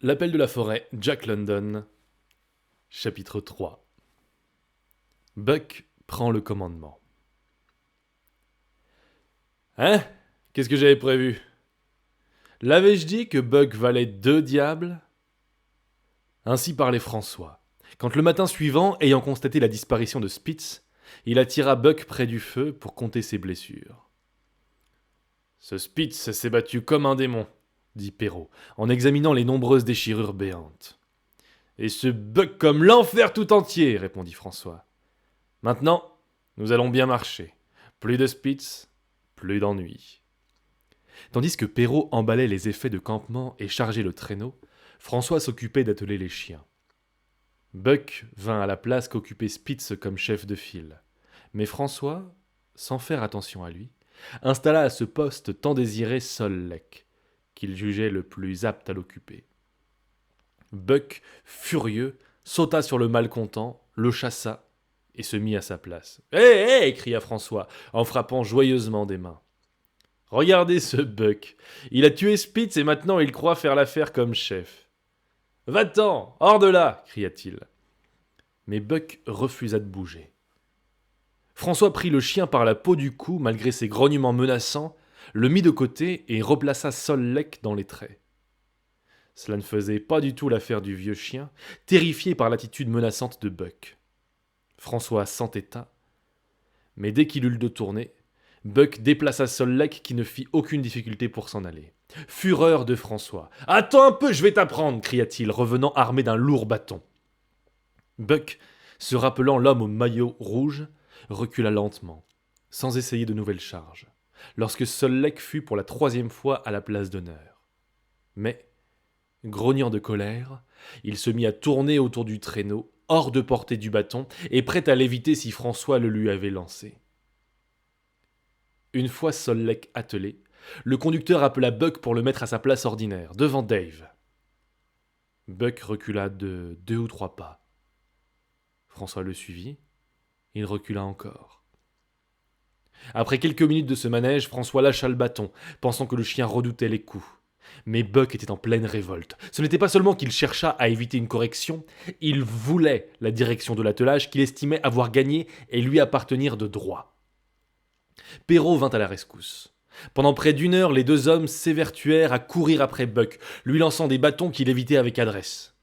L'appel de la forêt, Jack London, chapitre 3. Buck prend le commandement. Hein? Qu'est-ce que j'avais prévu? L'avais-je dit que Buck valait 2 diables? Ainsi parlait François, quand le matin suivant, ayant constaté la disparition de Spitz, il attira Buck près du feu pour compter ses blessures. Ce Spitz s'est battu comme un démon, dit Perrault, en examinant les nombreuses déchirures béantes. Et ce Buck comme l'enfer tout entier, répondit François. Maintenant, nous allons bien marcher. Plus de Spitz, plus d'ennui. Tandis que Perrault emballait les effets de campement et chargeait le traîneau, François s'occupait d'atteler les chiens. Buck vint à la place qu'occupait Spitz comme chef de file. Mais François, sans faire attention à lui, installa à ce poste tant désiré Sol-Lek, qu'il jugeait le plus apte à l'occuper. Buck, furieux, sauta sur le malcontent, le chassa et se mit à sa place. « Hé, hé !» cria François, en frappant joyeusement des mains. « Regardez ce Buck. Il a tué Spitz et maintenant il croit faire l'affaire comme chef. »« Va-t'en, hors de là !» cria-t-il. Mais Buck refusa de bouger. François prit le chien par la peau du cou malgré ses grognements menaçants, le mit de côté et replaça Sol-Lek dans les traits. Cela ne faisait pas du tout l'affaire du vieux chien, terrifié par l'attitude menaçante de Buck. François s'entêta, mais dès qu'il eut le dos tourné, Buck déplaça Sol-Lek qui ne fit aucune difficulté pour s'en aller. Fureur de François. « Attends un peu, je vais t'apprendre !» cria-t-il, revenant armé d'un lourd bâton. Buck, se rappelant l'homme au maillot rouge, recula lentement, sans essayer de nouvelles charges, lorsque Sol-Lek fut pour la 3e fois à la place d'honneur. Mais, grognant de colère, il se mit à tourner autour du traîneau, hors de portée du bâton, et prêt à l'éviter si François le lui avait lancé. Une fois Sol-Lek attelé, le conducteur appela Buck pour le mettre à sa place ordinaire, devant Dave. Buck recula de 2 ou 3 pas. François le suivit, il recula encore. Après quelques minutes de ce manège, François lâcha le bâton, pensant que le chien redoutait les coups. Mais Buck était en pleine révolte. Ce n'était pas seulement qu'il chercha à éviter une correction, il voulait la direction de l'attelage qu'il estimait avoir gagné et lui appartenir de droit. Perrault vint à la rescousse. Pendant près d'1 heure, les 2 hommes s'évertuèrent à courir après Buck, lui lançant des bâtons qu'il évitait avec adresse.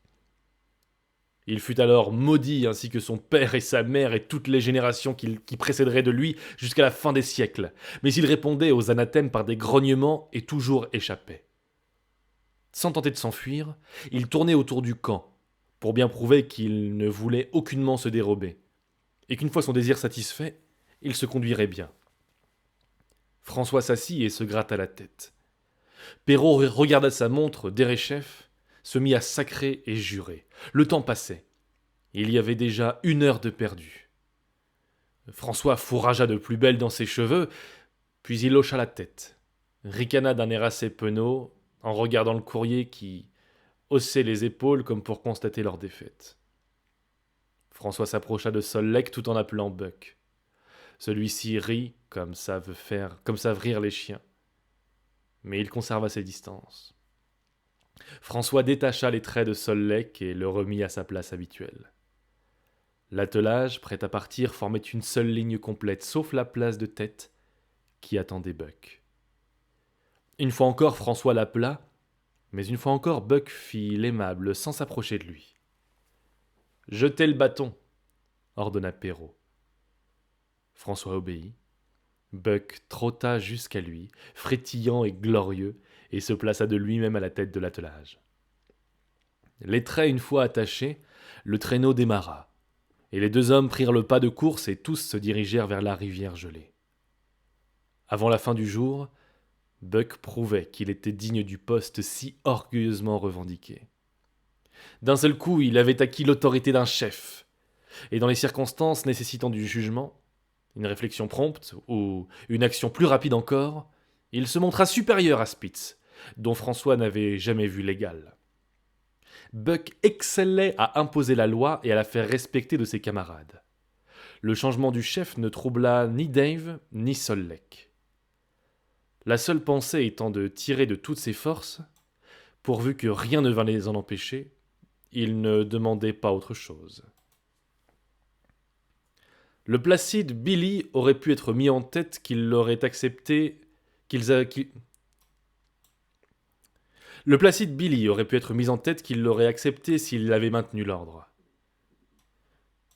Il fut alors maudit ainsi que son père et sa mère et toutes les générations qui précéderaient de lui jusqu'à la fin des siècles, mais il répondait aux anathèmes par des grognements et toujours échappait. Sans tenter de s'enfuir, il tournait autour du camp, pour bien prouver qu'il ne voulait aucunement se dérober, et qu'une fois son désir satisfait, il se conduirait bien. François s'assit et se gratta la tête. Perrault regarda sa montre d'Éréchef, se mit à sacrer et jurer. Le temps passait. Il y avait déjà 1 heure de perdu. François fourragea de plus belle dans ses cheveux, puis il hocha la tête, ricana d'un air assez penaud, en regardant le courrier qui haussait les épaules comme pour constater leur défaite. François s'approcha de Sol-Lek tout en appelant Buck. Celui-ci rit, comme savent rire les chiens. Mais il conserva ses distances. François détacha les traits de Sol-Lek et le remit à sa place habituelle. L'attelage, prêt à partir, formait une seule ligne complète, sauf la place de tête qui attendait Buck. Une fois encore, François l'appela, mais une fois encore, Buck fit l'aimable sans s'approcher de lui. « Jetez le bâton !» ordonna Perrault. François obéit. Buck trotta jusqu'à lui, frétillant et glorieux, et se plaça de lui-même à la tête de l'attelage. Les traits une fois attachés, le traîneau démarra, et les 2 hommes prirent le pas de course et tous se dirigèrent vers la rivière gelée. Avant la fin du jour, Buck prouvait qu'il était digne du poste si orgueilleusement revendiqué. D'un seul coup, il avait acquis l'autorité d'un chef, et dans les circonstances nécessitant du jugement, une réflexion prompte ou une action plus rapide encore, il se montra supérieur à Spitz, dont François n'avait jamais vu l'égal. Buck excellait à imposer la loi et à la faire respecter de ses camarades. Le changement du chef ne troubla ni Dave ni Sol-Lek. La seule pensée étant de tirer de toutes ses forces pourvu que rien ne vint les en empêcher, ils ne demandaient pas autre chose. Le placide Billy aurait pu être mis en tête qu'ils l'auraient accepté, Le placide Billy aurait pu être mis en tête qu'il l'aurait accepté s'il avait maintenu l'ordre.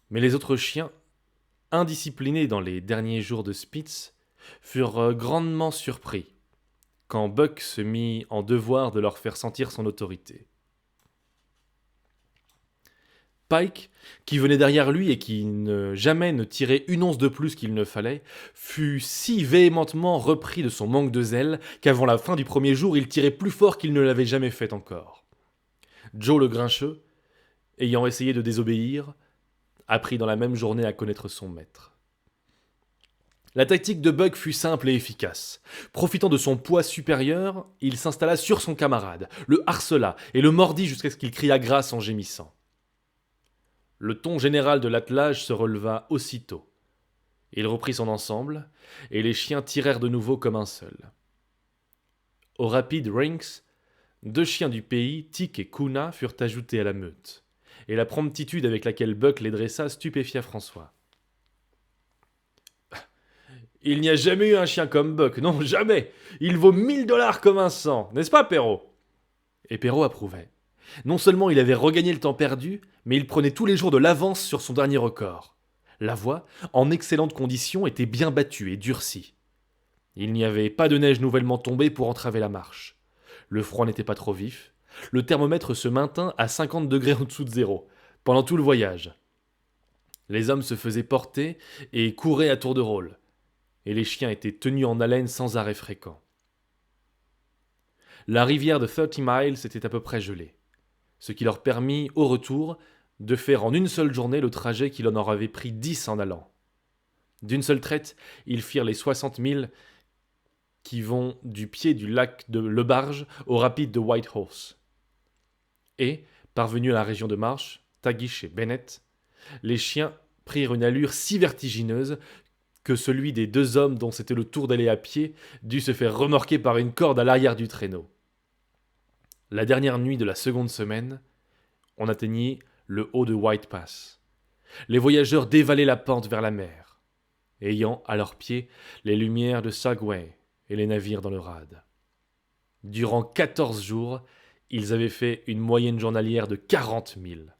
Mais les autres chiens, indisciplinés dans les derniers jours de Spitz, furent grandement surpris quand Buck se mit en devoir de leur faire sentir son autorité. Pike, qui venait derrière lui et qui jamais ne tirait une once de plus qu'il ne fallait, fut si véhémentement repris de son manque de zèle qu'avant la fin du premier jour, il tirait plus fort qu'il ne l'avait jamais fait encore. Joe le grincheux, ayant essayé de désobéir, apprit dans la même journée à connaître son maître. La tactique de Buck fut simple et efficace. Profitant de son poids supérieur, il s'installa sur son camarade, le harcela et le mordit jusqu'à ce qu'il cria grâce en gémissant. Le ton général de l'attelage se releva aussitôt. Il reprit son ensemble, et les chiens tirèrent de nouveau comme un seul. Au rapide Rinks, 2 chiens du pays, Tic et Kuna, furent ajoutés à la meute, et la promptitude avec laquelle Buck les dressa stupéfia François. Il n'y a jamais eu un chien comme Buck, non, jamais. Il vaut 1000 $ comme un cent, n'est-ce pas, Perrault ? Et Perrault approuvait. Non seulement il avait regagné le temps perdu, mais il prenait tous les jours de l'avance sur son dernier record. La voie, en excellentes conditions, était bien battue et durcie. Il n'y avait pas de neige nouvellement tombée pour entraver la marche. Le froid n'était pas trop vif. Le thermomètre se maintint à 50 degrés en dessous de zéro, pendant tout le voyage. Les hommes se faisaient porter et couraient à tour de rôle, et les chiens étaient tenus en haleine sans arrêt fréquent. La rivière de 30 Miles était à peu près gelée, ce qui leur permit, au retour, de faire en une seule journée le trajet qu'il en leur avait pris 10 en allant. D'une seule traite, ils firent les 60 milles qui vont du pied du lac de Le Barge au rapide de Whitehorse. Et, parvenus à la région de marche, Tagish et Bennett, les chiens prirent une allure si vertigineuse que celui des 2 hommes dont c'était le tour d'aller à pied dut se faire remorquer par une corde à l'arrière du traîneau. La dernière nuit de la seconde semaine, on atteignit le haut de White Pass. Les voyageurs dévalaient la pente vers la mer, ayant à leurs pieds les lumières de Sagway et les navires dans le rade. Durant 14 jours, ils avaient fait une moyenne journalière de 40 milles.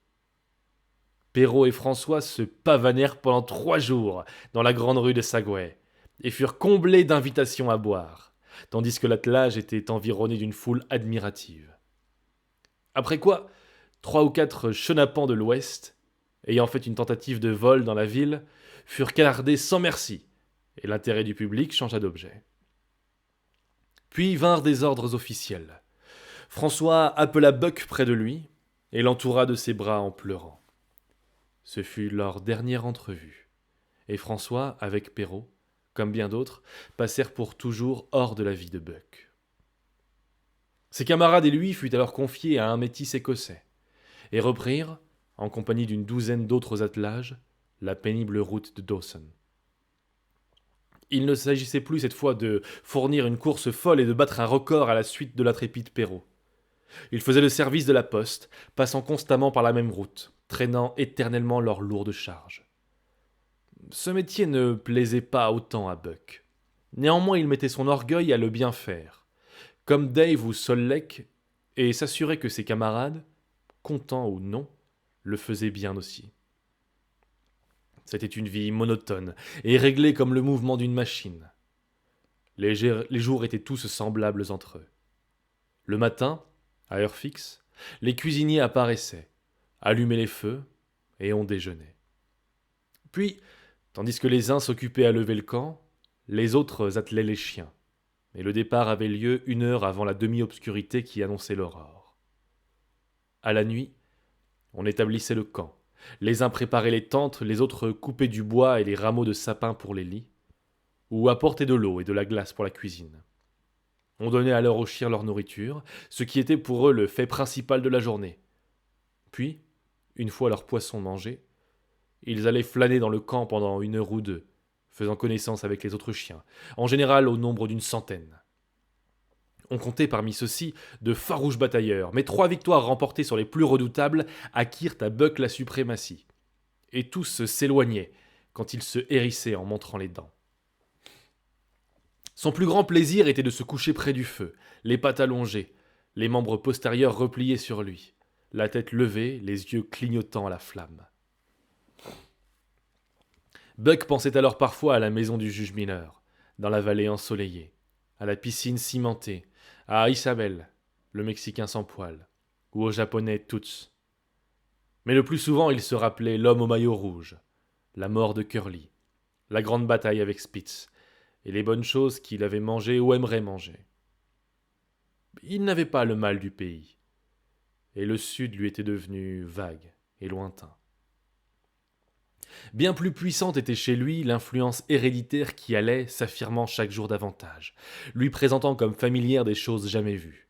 Perrault et François se pavanèrent pendant 3 jours dans la grande rue de Sagway et furent comblés d'invitations à boire, tandis que l'attelage était environné d'une foule admirative. Après quoi, 3 ou 4 chenapans de l'Ouest, ayant fait une tentative de vol dans la ville, furent canardés sans merci, et l'intérêt du public changea d'objet. Puis vinrent des ordres officiels. François appela Buck près de lui et l'entoura de ses bras en pleurant. Ce fut leur dernière entrevue, et François, avec Perrault, comme bien d'autres, passèrent pour toujours hors de la vie de Buck. Ses camarades et lui furent alors confiés à un métis écossais, et reprirent, en compagnie d'une douzaine d'autres attelages, la pénible route de Dawson. Il ne s'agissait plus cette fois de fournir une course folle et de battre un record à la suite de l'intrépide Perrault. Ils faisaient le service de la poste, passant constamment par la même route, traînant éternellement leurs lourdes charges. Ce métier ne plaisait pas autant à Buck. Néanmoins, il mettait son orgueil à le bien faire, comme Dave ou Solleck, et s'assurait que ses camarades, contents ou non, le faisaient bien aussi. C'était une vie monotone et réglée comme le mouvement d'une machine. Les jours étaient tous semblables entre eux. Le matin, à heure fixe, les cuisiniers apparaissaient, allumaient les feux, et on déjeunait. Puis, tandis que les uns s'occupaient à lever le camp, les autres attelaient les chiens, et le départ avait lieu 1 heure avant la demi-obscurité qui annonçait l'aurore. À la nuit, on établissait le camp. Les uns préparaient les tentes, les autres coupaient du bois et les rameaux de sapin pour les lits, ou apportaient de l'eau et de la glace pour la cuisine. On donnait alors aux chiens leur nourriture, ce qui était pour eux le fait principal de la journée. Puis, une fois leur poisson mangé, ils allaient flâner dans le camp pendant 1 heure ou 2, faisant connaissance avec les autres chiens, en général au nombre d'100. On comptait parmi ceux-ci de farouches batailleurs, mais 3 victoires remportées sur les plus redoutables acquirent à Buck la suprématie. Et tous s'éloignaient quand il se hérissait en montrant les dents. Son plus grand plaisir était de se coucher près du feu, les pattes allongées, les membres postérieurs repliés sur lui, la tête levée, les yeux clignotant à la flamme. Buck pensait alors parfois à la maison du juge Miller, dans la vallée ensoleillée, à la piscine cimentée, à Isabelle, le Mexicain sans poil, ou au Japonais Toots. Mais le plus souvent, il se rappelait l'homme au maillot rouge, la mort de Curly, la grande bataille avec Spitz, et les bonnes choses qu'il avait mangées ou aimerait manger. Il n'avait pas le mal du pays, et le sud lui était devenu vague et lointain. Bien plus puissante était chez lui l'influence héréditaire qui allait s'affirmant chaque jour davantage, lui présentant comme familière des choses jamais vues,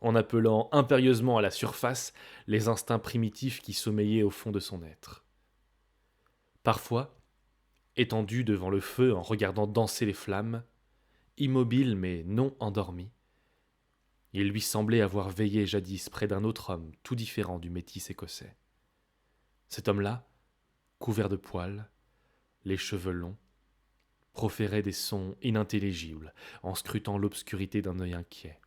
en appelant impérieusement à la surface les instincts primitifs qui sommeillaient au fond de son être. Parfois, étendu devant le feu en regardant danser les flammes, immobile mais non endormi, il lui semblait avoir veillé jadis près d'un autre homme tout différent du métis écossais. Cet homme-là, couvert de poils, les cheveux longs, proférait des sons inintelligibles en scrutant l'obscurité d'un œil inquiet.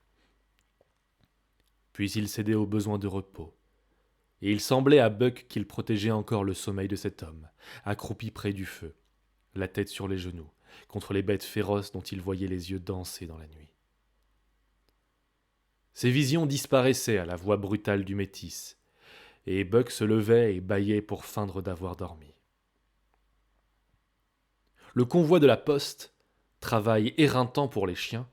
Puis il cédait au besoin de repos, et il semblait à Buck qu'il protégeait encore le sommeil de cet homme, accroupi près du feu, la tête sur les genoux, contre les bêtes féroces dont il voyait les yeux danser dans la nuit. Ces visions disparaissaient à la voix brutale du métis, et Buck se levait et bâillait pour feindre d'avoir dormi. Le convoi de la poste, travail éreintant pour les chiens,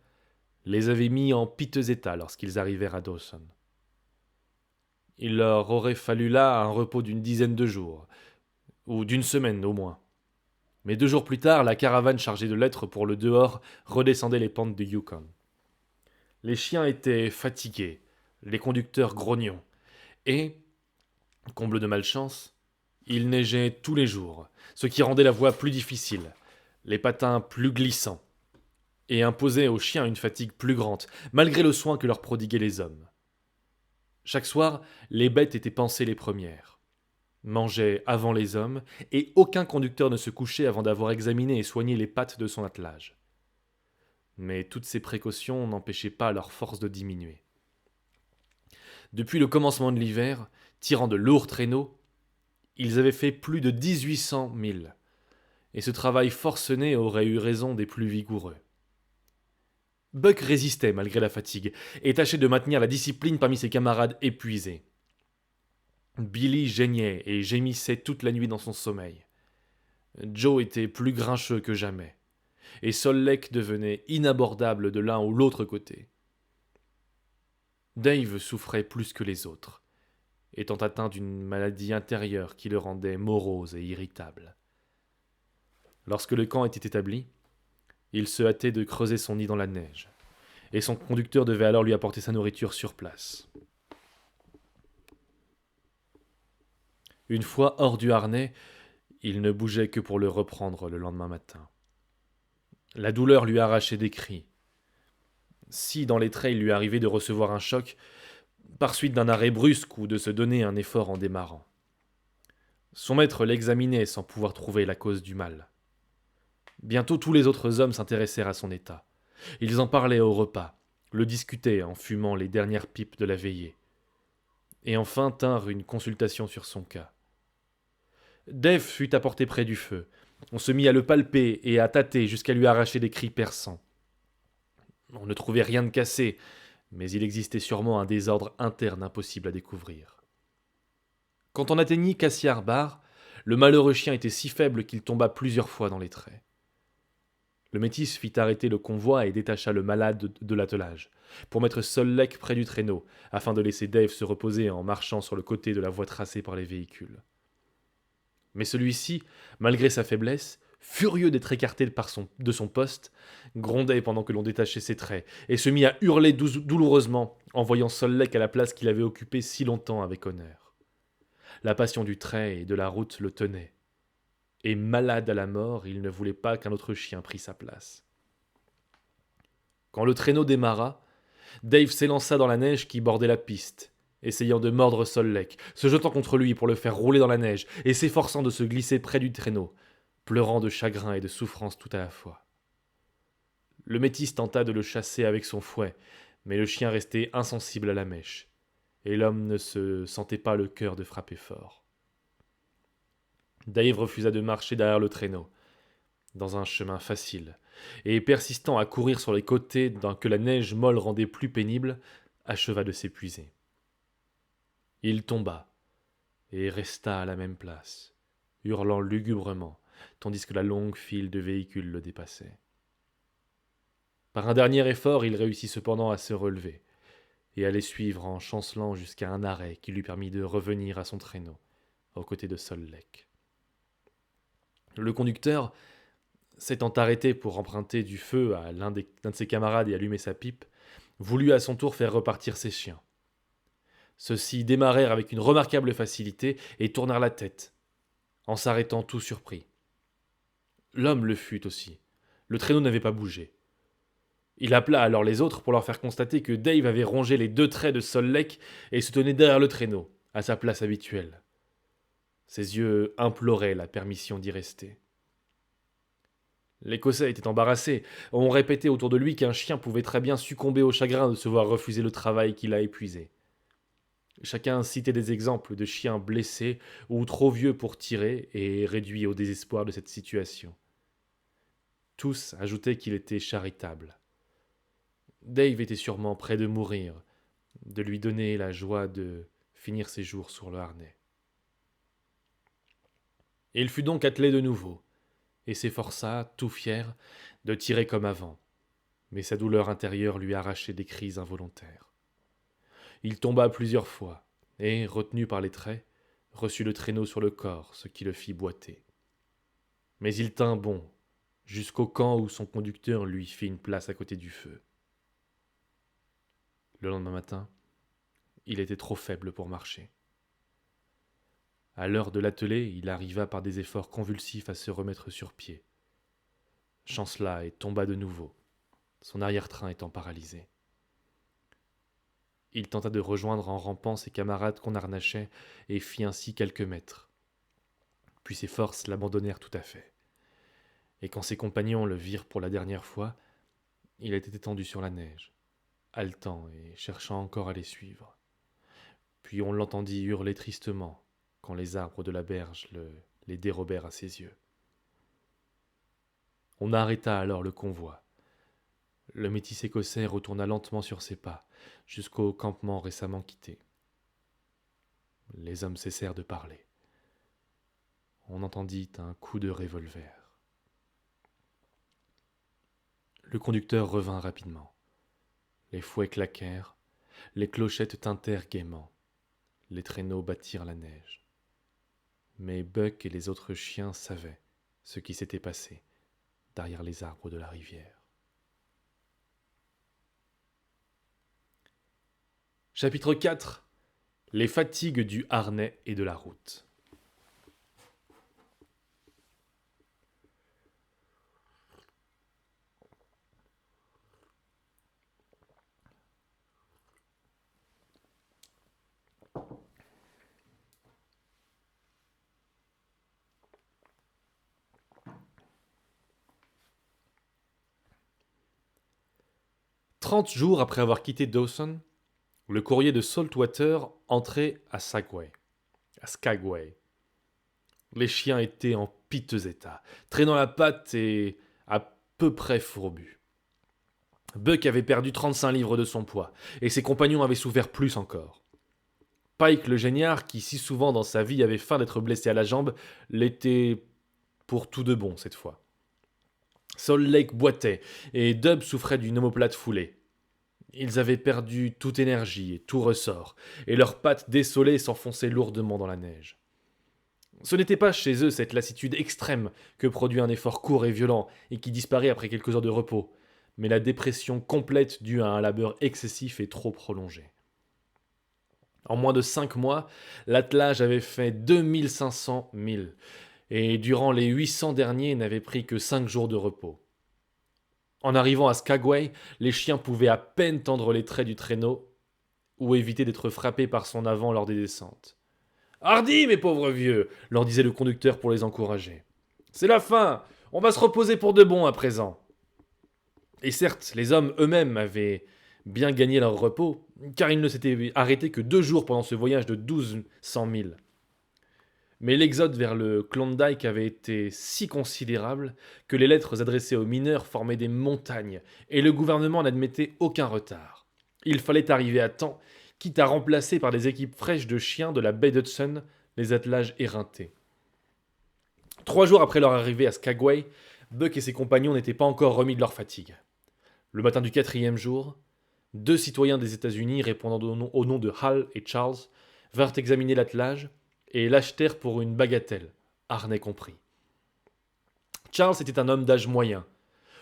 les avait mis en piteux état lorsqu'ils arrivèrent à Dawson. Il leur aurait fallu là un repos d'une dizaine de jours, ou d'une semaine au moins. Mais 2 jours plus tard, la caravane chargée de lettres pour le dehors redescendait les pentes du Yukon. Les chiens étaient fatigués, les conducteurs grognons, et, comble de malchance, il neigeait tous les jours, ce qui rendait la voie plus difficile, les patins plus glissants, et imposait aux chiens une fatigue plus grande, malgré le soin que leur prodiguaient les hommes. Chaque soir, les bêtes étaient pansées les premières, mangeaient avant les hommes, et aucun conducteur ne se couchait avant d'avoir examiné et soigné les pattes de son attelage. Mais toutes ces précautions n'empêchaient pas leur force de diminuer. Depuis le commencement de l'hiver, tirant de lourds traîneaux, ils avaient fait plus de 1800 milles, et ce travail forcené aurait eu raison des plus vigoureux. Buck résistait malgré la fatigue, et tâchait de maintenir la discipline parmi ses camarades épuisés. Billy geignait et gémissait toute la nuit dans son sommeil. Joe était plus grincheux que jamais, et Sol Lake devenait inabordable de l'un ou l'autre côté. Dave souffrait plus que les autres, étant atteint d'une maladie intérieure qui le rendait morose et irritable. Lorsque le camp était établi, il se hâtait de creuser son nid dans la neige, et son conducteur devait alors lui apporter sa nourriture sur place. Une fois hors du harnais, il ne bougeait que pour le reprendre le lendemain matin. La douleur lui arrachait des cris. Si dans les traits il lui arrivait de recevoir un choc, par suite d'un arrêt brusque ou de se donner un effort en démarrant. Son maître l'examinait sans pouvoir trouver la cause du mal. Bientôt tous les autres hommes s'intéressèrent à son état. Ils en parlaient au repas, le discutaient en fumant les dernières pipes de la veillée, et enfin tinrent une consultation sur son cas. Dave fut apporté près du feu. On se mit à le palper et à tâter jusqu'à lui arracher des cris perçants. On ne trouvait rien de cassé, mais il existait sûrement un désordre interne impossible à découvrir. Quand on atteignit Cassiar Bar, le malheureux chien était si faible qu'il tomba plusieurs fois dans les traits. Le métis fit arrêter le convoi et détacha le malade de l'attelage, pour mettre Sol Lake près du traîneau, afin de laisser Dave se reposer en marchant sur le côté de la voie tracée par les véhicules. Mais celui-ci, malgré sa faiblesse, furieux d'être écarté de son poste, grondait pendant que l'on détachait ses traits, et se mit à hurler douloureusement en voyant Sol Lake à la place qu'il avait occupée si longtemps avec honneur. La passion du trait et de la route le tenait, et malade à la mort, il ne voulait pas qu'un autre chien prît sa place. Quand le traîneau démarra, Dave s'élança dans la neige qui bordait la piste, essayant de mordre Sol Lake, se jetant contre lui pour le faire rouler dans la neige et s'efforçant de se glisser près du traîneau, pleurant de chagrin et de souffrance tout à la fois. Le métis tenta de le chasser avec son fouet, mais le chien restait insensible à la mèche, et l'homme ne se sentait pas le cœur de frapper fort. Dave refusa de marcher derrière le traîneau, dans un chemin facile, et persistant à courir sur les côtés que la neige molle rendait plus pénible, acheva de s'épuiser. Il tomba, et resta à la même place, hurlant lugubrement, tandis que la longue file de véhicules le dépassait. Par un dernier effort, il réussit cependant à se relever, et à les suivre en chancelant jusqu'à un arrêt qui lui permit de revenir à son traîneau, aux côtés de Sol Lake. Le conducteur, s'étant arrêté pour emprunter du feu à l'un de ses camarades et allumer sa pipe, voulut à son tour faire repartir ses chiens. Ceux-ci démarrèrent avec une remarquable facilité et tournèrent la tête, en s'arrêtant tout surpris. L'homme le fut aussi. Le traîneau n'avait pas bougé. Il appela alors les autres pour leur faire constater que Dave avait rongé les 2 traits de Sol Lake et se tenait derrière le traîneau, à sa place habituelle. Ses yeux imploraient la permission d'y rester. L'Écossais était embarrassé. On répétait autour de lui qu'un chien pouvait très bien succomber au chagrin de se voir refuser le travail qu'il a épuisé. Chacun citait des exemples de chiens blessés ou trop vieux pour tirer et réduits au désespoir de cette situation. Tous ajoutaient qu'il était charitable. Dave était sûrement près de mourir, de lui donner la joie de finir ses jours sur le harnais. Il fut donc attelé de nouveau, et s'efforça, tout fier, de tirer comme avant, mais sa douleur intérieure lui arrachait des cris involontaires. Il tomba plusieurs fois, et, retenu par les traits, reçut le traîneau sur le corps, ce qui le fit boiter. Mais il tint bon, jusqu'au camp où son conducteur lui fit une place à côté du feu. Le lendemain matin, il était trop faible pour marcher. À l'heure de l'attelé, il arriva par des efforts convulsifs à se remettre sur pied. Chancela et tomba de nouveau, son arrière-train étant paralysé. Il tenta de rejoindre en rampant ses camarades qu'on harnachait et fit ainsi quelques mètres. Puis ses forces l'abandonnèrent tout à fait. Et quand ses compagnons le virent pour la dernière fois, il était étendu sur la neige, haletant et cherchant encore à les suivre. Puis on l'entendit hurler tristement quand les arbres de la berge les dérobèrent à ses yeux. On arrêta alors le convoi. Le métis écossais retourna lentement sur ses pas, jusqu'au campement récemment quitté. Les hommes cessèrent de parler. On entendit un coup de revolver. Le conducteur revint rapidement. Les fouets claquèrent, les clochettes tintèrent gaiement, les traîneaux battirent la neige. Mais Buck et les autres chiens savaient ce qui s'était passé derrière les arbres de la rivière. Chapitre 4. Les fatigues du harnais et de la route. « 30 jours après avoir quitté Dawson, le courrier de Saltwater entrait à Skagway. Les chiens étaient en piteux état, traînant la patte et à peu près fourbus. Buck avait perdu 35 livres de son poids, et ses compagnons avaient souffert plus encore. Pike le géniard, qui si souvent dans sa vie avait faim d'être blessé à la jambe, l'était pour tout de bon cette fois. Sol Lake boitait, et Dub souffrait d'une omoplate foulée. Ils avaient perdu toute énergie et tout ressort, et leurs pattes dessolées s'enfonçaient lourdement dans la neige. Ce n'était pas chez eux cette lassitude extrême que produit un effort court et violent et qui disparaît après quelques heures de repos, mais la dépression complète due à un labeur excessif et trop prolongé. En moins de 5 mois, l'attelage avait fait 2500 milles, et durant les 800 derniers n'avait pris que 5 jours de repos. En arrivant à Skagway, les chiens pouvaient à peine tendre les traits du traîneau ou éviter d'être frappés par son avant lors des descentes. Hardi, mes pauvres vieux, leur disait le conducteur pour les encourager. C'est la fin, on va se reposer pour de bon à présent. Et certes, les hommes eux-mêmes avaient bien gagné leur repos, car ils ne s'étaient arrêtés que 2 jours pendant ce voyage de 1200 milles. Mais l'exode vers le Klondike avait été si considérable que les lettres adressées aux mineurs formaient des montagnes, et le gouvernement n'admettait aucun retard. Il fallait arriver à temps, quitte à remplacer par des équipes fraîches de chiens de la baie d'Hudson les attelages éreintés. 3 jours après leur arrivée à Skagway, Buck et ses compagnons n'étaient pas encore remis de leur fatigue. Le matin du 4e jour, 2 citoyens des États-Unis répondant au nom de Hal et Charles vinrent examiner l'attelage et l'achetèrent pour une bagatelle, harnais compris. Charles était un homme d'âge moyen,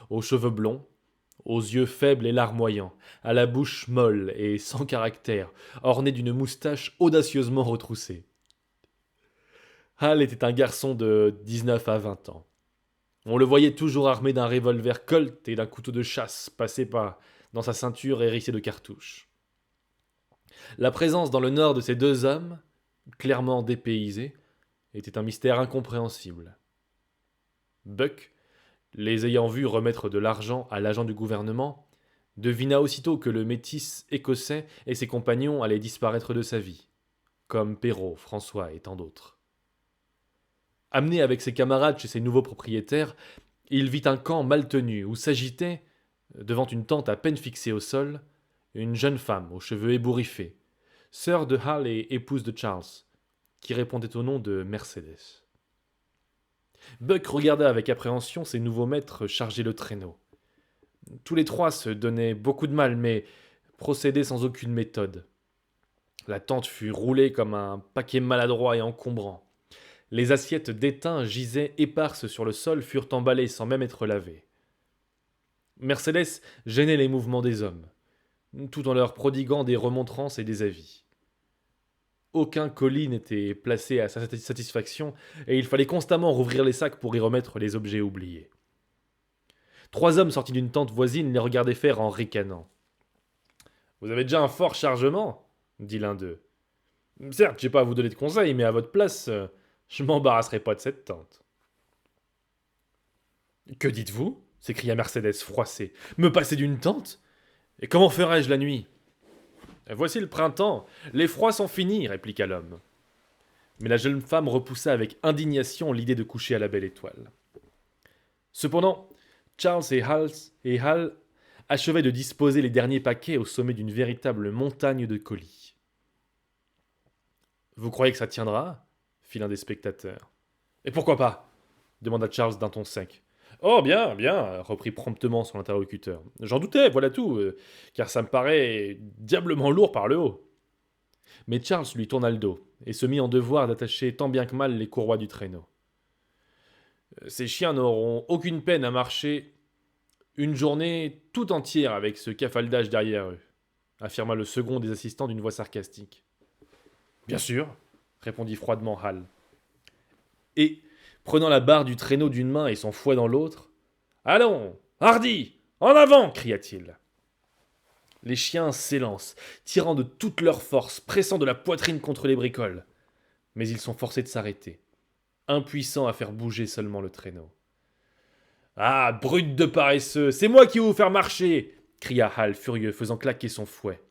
aux cheveux blonds, aux yeux faibles et larmoyants, à la bouche molle et sans caractère, ornée d'une moustache audacieusement retroussée. Hal était un garçon de 19 à 20 ans. On le voyait toujours armé d'un revolver Colt et d'un couteau de chasse passé dans sa ceinture hérissée de cartouches. La présence dans le nord de ces 2 hommes, clairement dépaysés, était un mystère incompréhensible. Buck, les ayant vus remettre de l'argent à l'agent du gouvernement, devina aussitôt que le métis écossais et ses compagnons allaient disparaître de sa vie, comme Perrault, François et tant d'autres. Amené avec ses camarades chez ses nouveaux propriétaires, il vit un camp mal tenu où s'agitait, devant une tente à peine fixée au sol, une jeune femme aux cheveux ébouriffés, sœur de Hal et épouse de Charles, qui répondait au nom de Mercedes. Buck regarda avec appréhension ses nouveaux maîtres charger le traîneau. Tous les 3 se donnaient beaucoup de mal, mais procédaient sans aucune méthode. La tente fut roulée comme un paquet maladroit et encombrant. Les assiettes d'étain gisaient éparses sur le sol, furent emballées sans même être lavées. Mercedes gênait les mouvements des hommes, tout en leur prodiguant des remontrances et des avis. Aucun colis n'était placé à sa satisfaction, et il fallait constamment rouvrir les sacs pour y remettre les objets oubliés. 3 hommes sortis d'une tente voisine les regardaient faire en ricanant. « Vous avez déjà un fort chargement ?» dit l'un d'eux. « Certes, je n'ai pas à vous donner de conseils, mais à votre place, je ne m'embarrasserai pas de cette tente. »« Que dites-vous » s'écria Mercedes froissée. « Me passer d'une tente ? Et comment ferai-je la nuit ?»« Voici le printemps, les froids sont finis, répliqua l'homme. Mais la jeune femme repoussa avec indignation l'idée de coucher à la belle étoile. Cependant, Charles et Hal achevaient de disposer les derniers paquets au sommet d'une véritable montagne de colis. « Vous croyez que ça tiendra ?» fit l'un des spectateurs. « Et pourquoi pas ?» demanda Charles d'un ton sec. « Oh, bien, bien, reprit promptement son interlocuteur. J'en doutais, voilà tout, car ça me paraît diablement lourd par le haut. » Mais Charles lui tourna le dos et se mit en devoir d'attacher tant bien que mal les courroies du traîneau. « Ces chiens n'auront aucune peine à marcher une journée tout entière avec ce cafaldage derrière eux, affirma le second des assistants d'une voix sarcastique. « Bien sûr, répondit froidement Hal. Et, prenant la barre du traîneau d'une main et son fouet dans l'autre, « Allons, hardi, en avant !» cria-t-il. Les chiens s'élancent, tirant de toute leur force, pressant de la poitrine contre les bricoles. Mais ils sont forcés de s'arrêter, impuissants à faire bouger seulement le traîneau. « Ah, brute de paresseux, c'est moi qui vais vous faire marcher !» cria Hal, furieux, faisant claquer son fouet.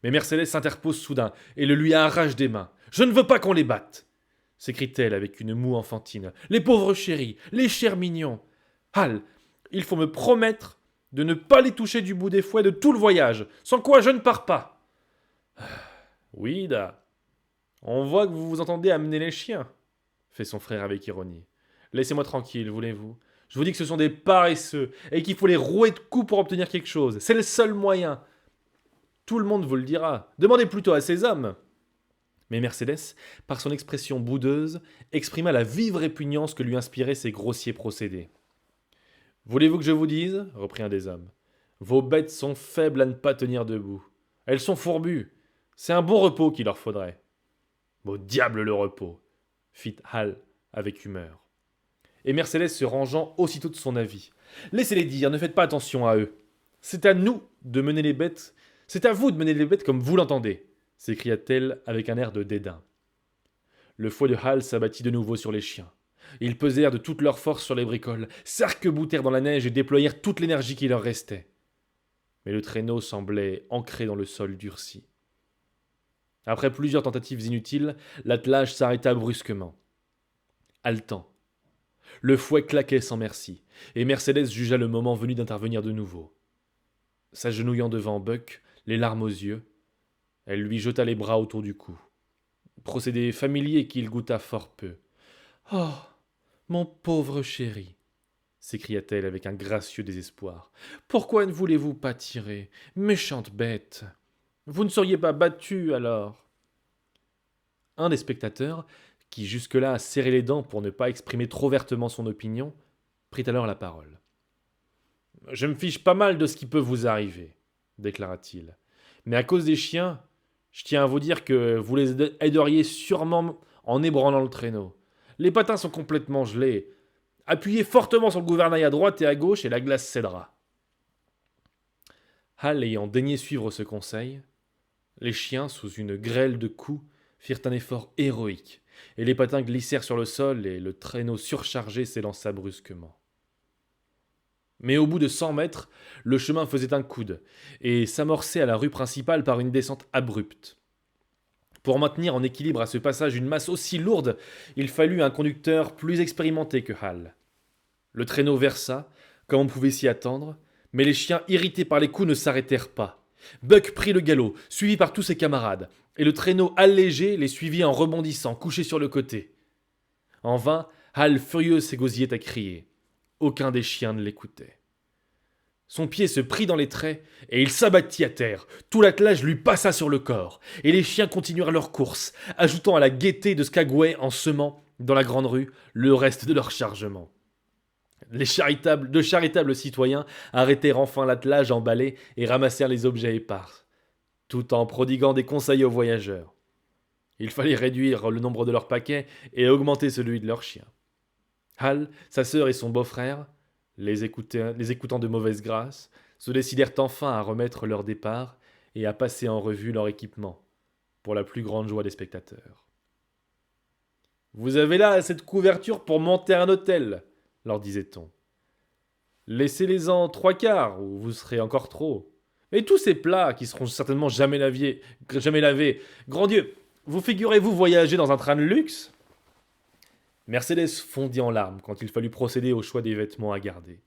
Mais Mercedes s'interpose soudain et le lui arrache des mains. « Je ne veux pas qu'on les batte !» s'écrie-t-elle avec une moue enfantine. « Les pauvres chéris, les chers mignons ! Hal, il faut me promettre de ne pas les toucher du bout des fouets de tout le voyage, sans quoi je ne pars pas. »« Oui, da. On voit que vous vous entendez amener les chiens, » fait son frère avec ironie. « Laissez-moi tranquille, voulez-vous ? Je vous dis que ce sont des paresseux et qu'il faut les rouer de coups pour obtenir quelque chose. C'est le seul moyen. Tout le monde vous le dira. Demandez plutôt à ces hommes. » Mais Mercedes, par son expression boudeuse, exprima la vive répugnance que lui inspiraient ces grossiers procédés. « Voulez-vous que je vous dise, reprit un des hommes, vos bêtes sont faibles à ne pas tenir debout. Elles sont fourbues. C'est un bon repos qu'il leur faudrait. »« Au diable le repos !» fit Hal avec humeur. et Mercédès se rangeant aussitôt de son avis. Laissez-les dire, ne faites pas attention à eux. C'est à nous de mener les bêtes. C'est à vous de mener les bêtes comme vous l'entendez, s'écria-t-elle avec un air de dédain. Le fouet de Hal s'abattit de nouveau sur les chiens. Ils pesèrent de toute leur force sur les bricoles, s'arc-boutèrent dans la neige et déployèrent toute l'énergie qui leur restait. Mais le traîneau semblait ancré dans le sol durci. Après plusieurs tentatives inutiles, l'attelage s'arrêta brusquement. Haletant. Le fouet claquait sans merci, et Mercédès jugea le moment venu d'intervenir de nouveau. S'agenouillant devant Buck, les larmes aux yeux, elle lui jeta les bras autour du cou. Procédé familier qu'il goûta fort peu. « Oh, mon pauvre chéri !» s'écria-t-elle avec un gracieux désespoir. « Pourquoi ne voulez-vous pas tirer, méchante bête? Vous ne seriez pas battu, alors ?» Un des spectateurs, qui jusque-là serrait les dents pour ne pas exprimer trop vertement son opinion, prit alors la parole. « Je me fiche pas mal de ce qui peut vous arriver, déclara-t-il. Mais à cause des chiens, je tiens à vous dire que vous les aideriez sûrement en ébranlant le traîneau. Les patins sont complètement gelés. Appuyez fortement sur le gouvernail à droite et à gauche et la glace cédera. » Hal ayant daigné suivre ce conseil, les chiens, sous une grêle de coups, firent un effort héroïque, et les patins glissèrent sur le sol et le traîneau surchargé s'élança brusquement. Mais au bout de 100 mètres, le chemin faisait un coude, et s'amorçait à la rue principale par une descente abrupte. Pour maintenir en équilibre à ce passage une masse aussi lourde, il fallut un conducteur plus expérimenté que Hal. Le traîneau versa, comme on pouvait s'y attendre, mais les chiens irrités par les coups ne s'arrêtèrent pas. Buck prit le galop, suivi par tous ses camarades, et le traîneau allégé les suivit en rebondissant, couché sur le côté. En vain, Hal furieux s'égosillait à crier. Aucun des chiens ne l'écoutait. Son pied se prit dans les traits, et il s'abattit à terre. Tout l'attelage lui passa sur le corps, et les chiens continuèrent leur course, ajoutant à la gaieté de Skagway en semant, dans la grande rue, le reste de leur chargement. De charitables citoyens arrêtèrent enfin l'attelage emballé et ramassèrent les objets épars, tout en prodiguant des conseils aux voyageurs. Il fallait réduire le nombre de leurs paquets et augmenter celui de leurs chiens. Hal, sa sœur et son beau-frère, les écoutant de mauvaise grâce, se décidèrent enfin à remettre leur départ et à passer en revue leur équipement, pour la plus grande joie des spectateurs. « Vous avez là cette couverture pour monter un hôtel, » leur disait-on. « Laissez-les-en 3/4, ou vous serez encore trop. Et tous ces plats qui seront certainement jamais lavés. Grand Dieu, vous figurez-vous voyager dans un train de luxe ?» Mercédès fondit en larmes quand il fallut procéder au choix des vêtements à garder.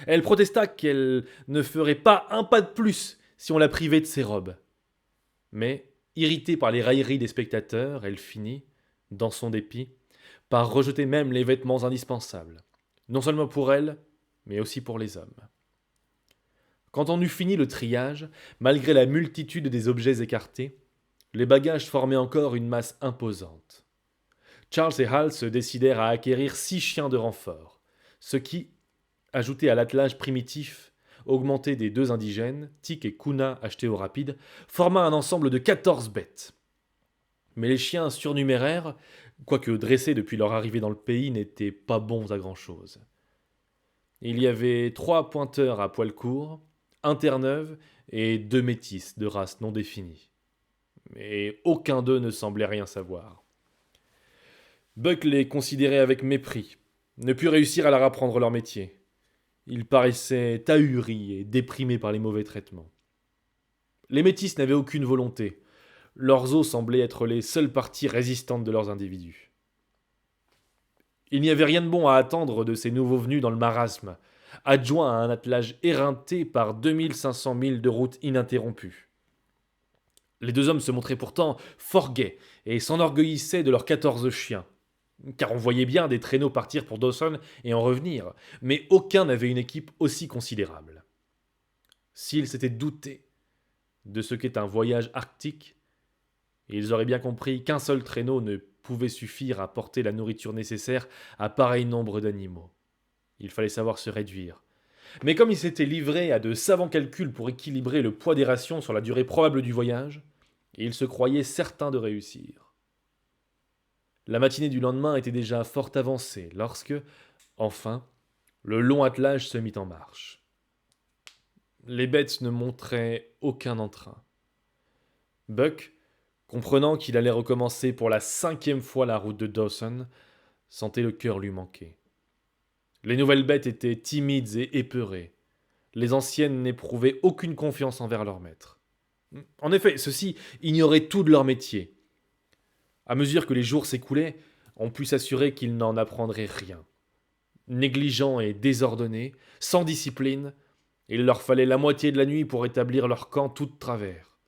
Elle protesta qu'elle ne ferait pas un pas de plus si on la privait de ses robes. Mais, irritée par les railleries des spectateurs, elle finit, dans son dépit, par rejeter même les vêtements indispensables, non seulement pour elle, mais aussi pour les hommes. Quand on eut fini le triage, malgré la multitude des objets écartés, les bagages formaient encore une masse imposante. Charles et Hal se décidèrent à acquérir 6 chiens de renfort, ce qui, ajouté à l'attelage primitif, augmenté des 2 indigènes, Tic et Kuna achetés au rapide, forma un ensemble de 14 bêtes. Mais les chiens surnuméraires, quoique dressés depuis leur arrivée dans le pays, n'étaient pas bons à grand-chose. Il y avait 3 pointeurs à poil court, un Terre-Neuve et 2 métis de race non définie. Mais aucun d'eux ne semblait rien savoir. Buck les considérait avec mépris, ne put réussir à leur apprendre leur métier. Ils paraissaient ahuris et déprimés par les mauvais traitements. Les métis n'avaient aucune volonté. Leurs os semblaient être les seules parties résistantes de leurs individus. Il n'y avait rien de bon à attendre de ces nouveaux venus dans le marasme, adjoints à un attelage éreinté par 2500 milles de route ininterrompue. Les 2 hommes se montraient pourtant fort gais et s'enorgueillissaient de leurs 14 chiens, car on voyait bien des traîneaux partir pour Dawson et en revenir, mais aucun n'avait une équipe aussi considérable. S'ils s'étaient doutés de ce qu'est un voyage arctique, ils auraient bien compris qu'un seul traîneau ne pouvait suffire à porter la nourriture nécessaire à pareil nombre d'animaux. Il fallait savoir se réduire. Mais comme ils s'étaient livrés à de savants calculs pour équilibrer le poids des rations sur la durée probable du voyage, ils se croyaient certains de réussir. La matinée du lendemain était déjà fort avancée lorsque, enfin, le long attelage se mit en marche. Les bêtes ne montraient aucun entrain. Buck, comprenant qu'il allait recommencer pour la 5e fois la route de Dawson, sentait le cœur lui manquer. Les nouvelles bêtes étaient timides et épeurées. Les anciennes n'éprouvaient aucune confiance envers leur maître. En effet, ceux-ci ignoraient tout de leur métier. À mesure que les jours s'écoulaient, on put s'assurer qu'ils n'en apprendraient rien. Négligents et désordonnés, sans discipline, il leur fallait la moitié de la nuit pour établir leur camp tout de travers.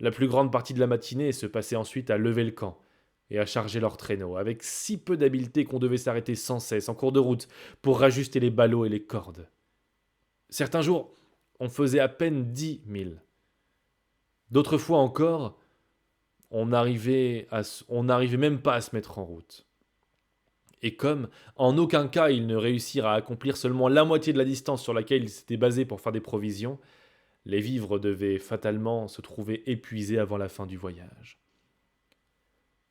La plus grande partie de la matinée se passait ensuite à lever le camp et à charger leurs traîneaux, avec si peu d'habileté qu'on devait s'arrêter sans cesse en cours de route pour rajuster les ballots et les cordes. Certains jours, on faisait à peine 10 milles. D'autres fois encore, on n'arrivait même pas à se mettre en route. Et comme, en aucun cas, ils ne réussirent à accomplir seulement la moitié de la distance sur laquelle ils s'étaient basés pour faire des provisions, les vivres devaient fatalement se trouver épuisés avant la fin du voyage.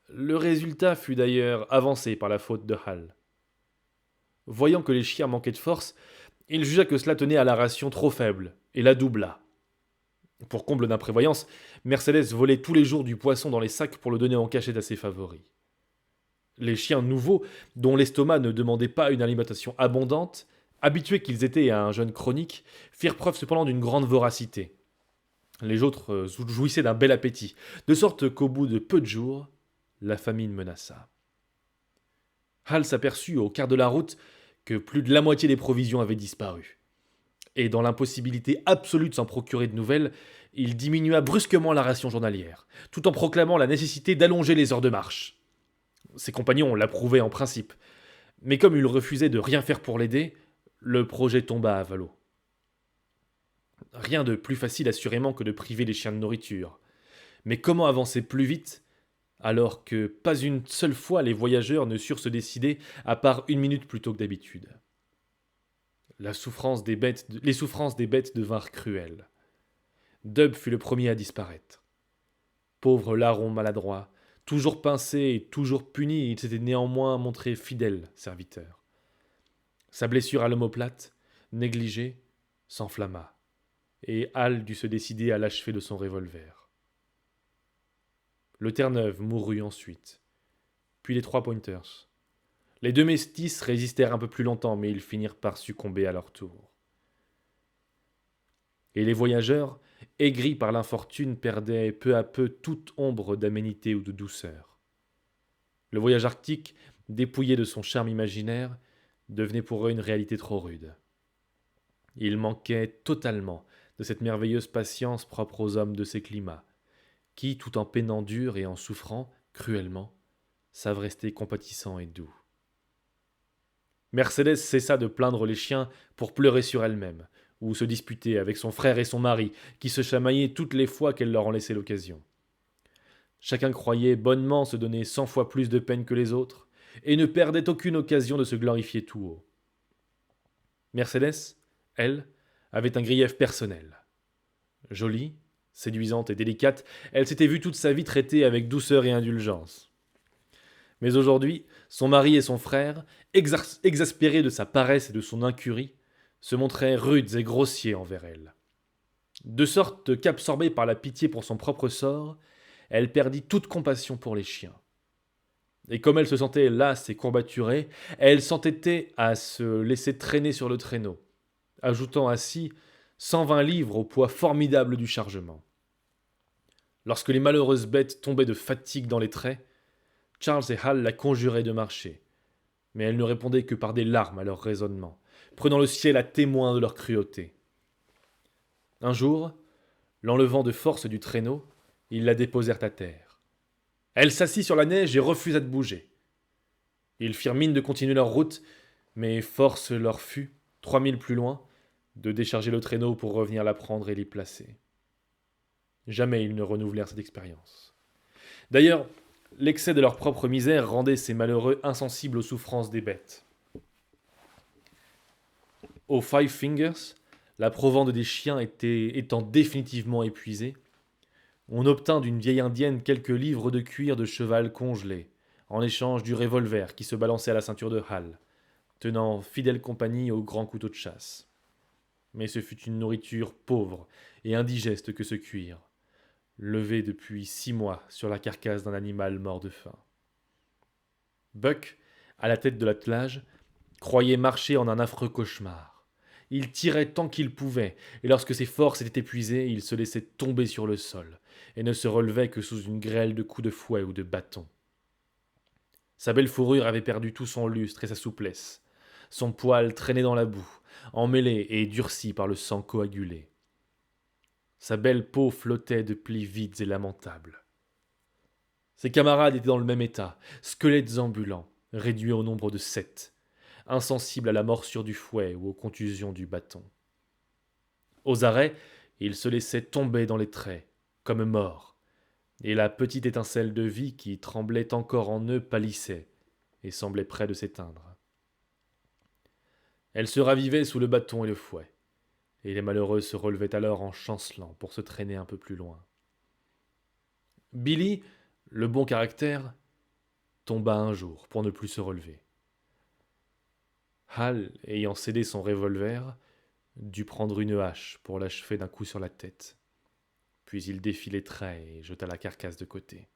Le résultat fut d'ailleurs avancé par la faute de Hal. Voyant que les chiens manquaient de force, il jugea que cela tenait à la ration trop faible, et la doubla. Pour comble d'imprévoyance, Mercedes volait tous les jours du poisson dans les sacs pour le donner en cachette à ses favoris. Les chiens nouveaux, dont l'estomac ne demandait pas une alimentation abondante, habitués qu'ils étaient à un jeûne chronique, firent preuve cependant d'une grande voracité. Les autres jouissaient d'un bel appétit, de sorte qu'au bout de peu de jours, la famine menaça. Hal s'aperçut au quart de la route que plus de la moitié des provisions avaient disparu. Et dans l'impossibilité absolue de s'en procurer de nouvelles, il diminua brusquement la ration journalière, tout en proclamant la nécessité d'allonger les heures de marche. Ses compagnons l'approuvaient en principe, mais comme il refusait de rien faire pour l'aider, le projet tomba à valo. Rien de plus facile assurément que de priver les chiens de nourriture. Mais comment avancer plus vite alors que pas une seule fois les voyageurs ne surent se décider à part 1 minute plus tôt que d'habitude. Les souffrances des bêtes devinrent cruelles. Dub fut le premier à disparaître. Pauvre larron maladroit, toujours pincé et toujours puni, il s'était néanmoins montré fidèle serviteur. Sa blessure à l'omoplate, négligée, s'enflamma, et Hal dut se décider à l'achever de son revolver. Le Terre-Neuve mourut ensuite, puis les 3 Pointers. Les 2 Mestis résistèrent un peu plus longtemps, mais ils finirent par succomber à leur tour. Et les voyageurs, aigris par l'infortune, perdaient peu à peu toute ombre d'aménité ou de douceur. Le voyage arctique, dépouillé de son charme imaginaire, devenait pour eux une réalité trop rude. Ils manquaient totalement de cette merveilleuse patience propre aux hommes de ces climats, qui, tout en peinant dur et en souffrant cruellement, savent rester compatissants et doux. Mercedes cessa de plaindre les chiens pour pleurer sur elle-même, ou se disputer avec son frère et son mari, qui se chamaillaient toutes les fois qu'elle leur en laissait l'occasion. Chacun croyait bonnement se donner 100 fois plus de peine que les autres, et ne perdait aucune occasion de se glorifier tout haut. Mercedes, elle, avait un grief personnel. Jolie, séduisante et délicate, elle s'était vue toute sa vie traitée avec douceur et indulgence. Mais aujourd'hui, son mari et son frère, exaspérés de sa paresse et de son incurie, se montraient rudes et grossiers envers elle. De sorte qu'absorbée par la pitié pour son propre sort, elle perdit toute compassion pour les chiens. Et comme elle se sentait lasse et courbaturée, elle s'entêtait à se laisser traîner sur le traîneau, ajoutant ainsi 120 livres au poids formidable du chargement. Lorsque les malheureuses bêtes tombaient de fatigue dans les traits, Charles et Hal la conjuraient de marcher, mais elle ne répondait que par des larmes à leurs raisonnements, prenant le ciel à témoin de leur cruauté. Un jour, l'enlevant de force du traîneau, ils la déposèrent à terre. Elle s'assit sur la neige et refusa de bouger. Ils firent mine de continuer leur route, mais force leur fut, 3 milles plus loin, de décharger le traîneau pour revenir la prendre et l'y placer. Jamais ils ne renouvelèrent cette expérience. D'ailleurs, l'excès de leur propre misère rendait ces malheureux insensibles aux souffrances des bêtes. Aux Five Fingers, la provende des chiens étant définitivement épuisée, on obtint d'une vieille indienne quelques livres de cuir de cheval congelés, en échange du revolver qui se balançait à la ceinture de Hal, tenant fidèle compagnie au grand couteau de chasse. Mais ce fut une nourriture pauvre et indigeste que ce cuir, levé depuis 6 mois sur la carcasse d'un animal mort de faim. Buck, à la tête de l'attelage, croyait marcher en un affreux cauchemar. Il tirait tant qu'il pouvait, et lorsque ses forces étaient épuisées, il se laissait tomber sur le sol, et ne se relevait que sous une grêle de coups de fouet ou de bâton. Sa belle fourrure avait perdu tout son lustre et sa souplesse. Son poil traînait dans la boue, emmêlé et durci par le sang coagulé. Sa belle peau flottait de plis vides et lamentables. Ses camarades étaient dans le même état, squelettes ambulants, réduits au nombre de 7, insensibles à la morsure du fouet ou aux contusions du bâton. Aux arrêts, ils se laissaient tomber dans les traits, comme morts, et la petite étincelle de vie qui tremblait encore en eux pâlissait et semblait près de s'éteindre. Elle se ravivait sous le bâton et le fouet, et les malheureux se relevaient alors en chancelant pour se traîner un peu plus loin. Billy, le bon caractère, tomba un jour pour ne plus se relever. Hal, ayant cédé son revolver, dut prendre une hache pour l'achever d'un coup sur la tête. Puis il défit les traits et jeta la carcasse de côté.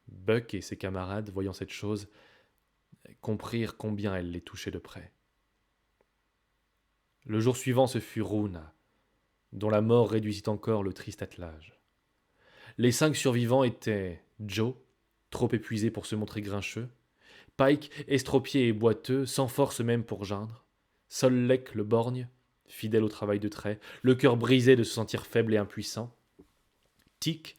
Buck et ses camarades, voyant cette chose, comprirent combien elle les touchait de près. Le jour suivant, ce fut Runa, dont la mort réduisit encore le triste attelage. Les 5 survivants étaient Joe, trop épuisé pour se montrer grincheux, Pike, estropié et boiteux, sans force même pour geindre, Sol-Lek le borgne, fidèle au travail de trait, le cœur brisé de se sentir faible et impuissant, Tic,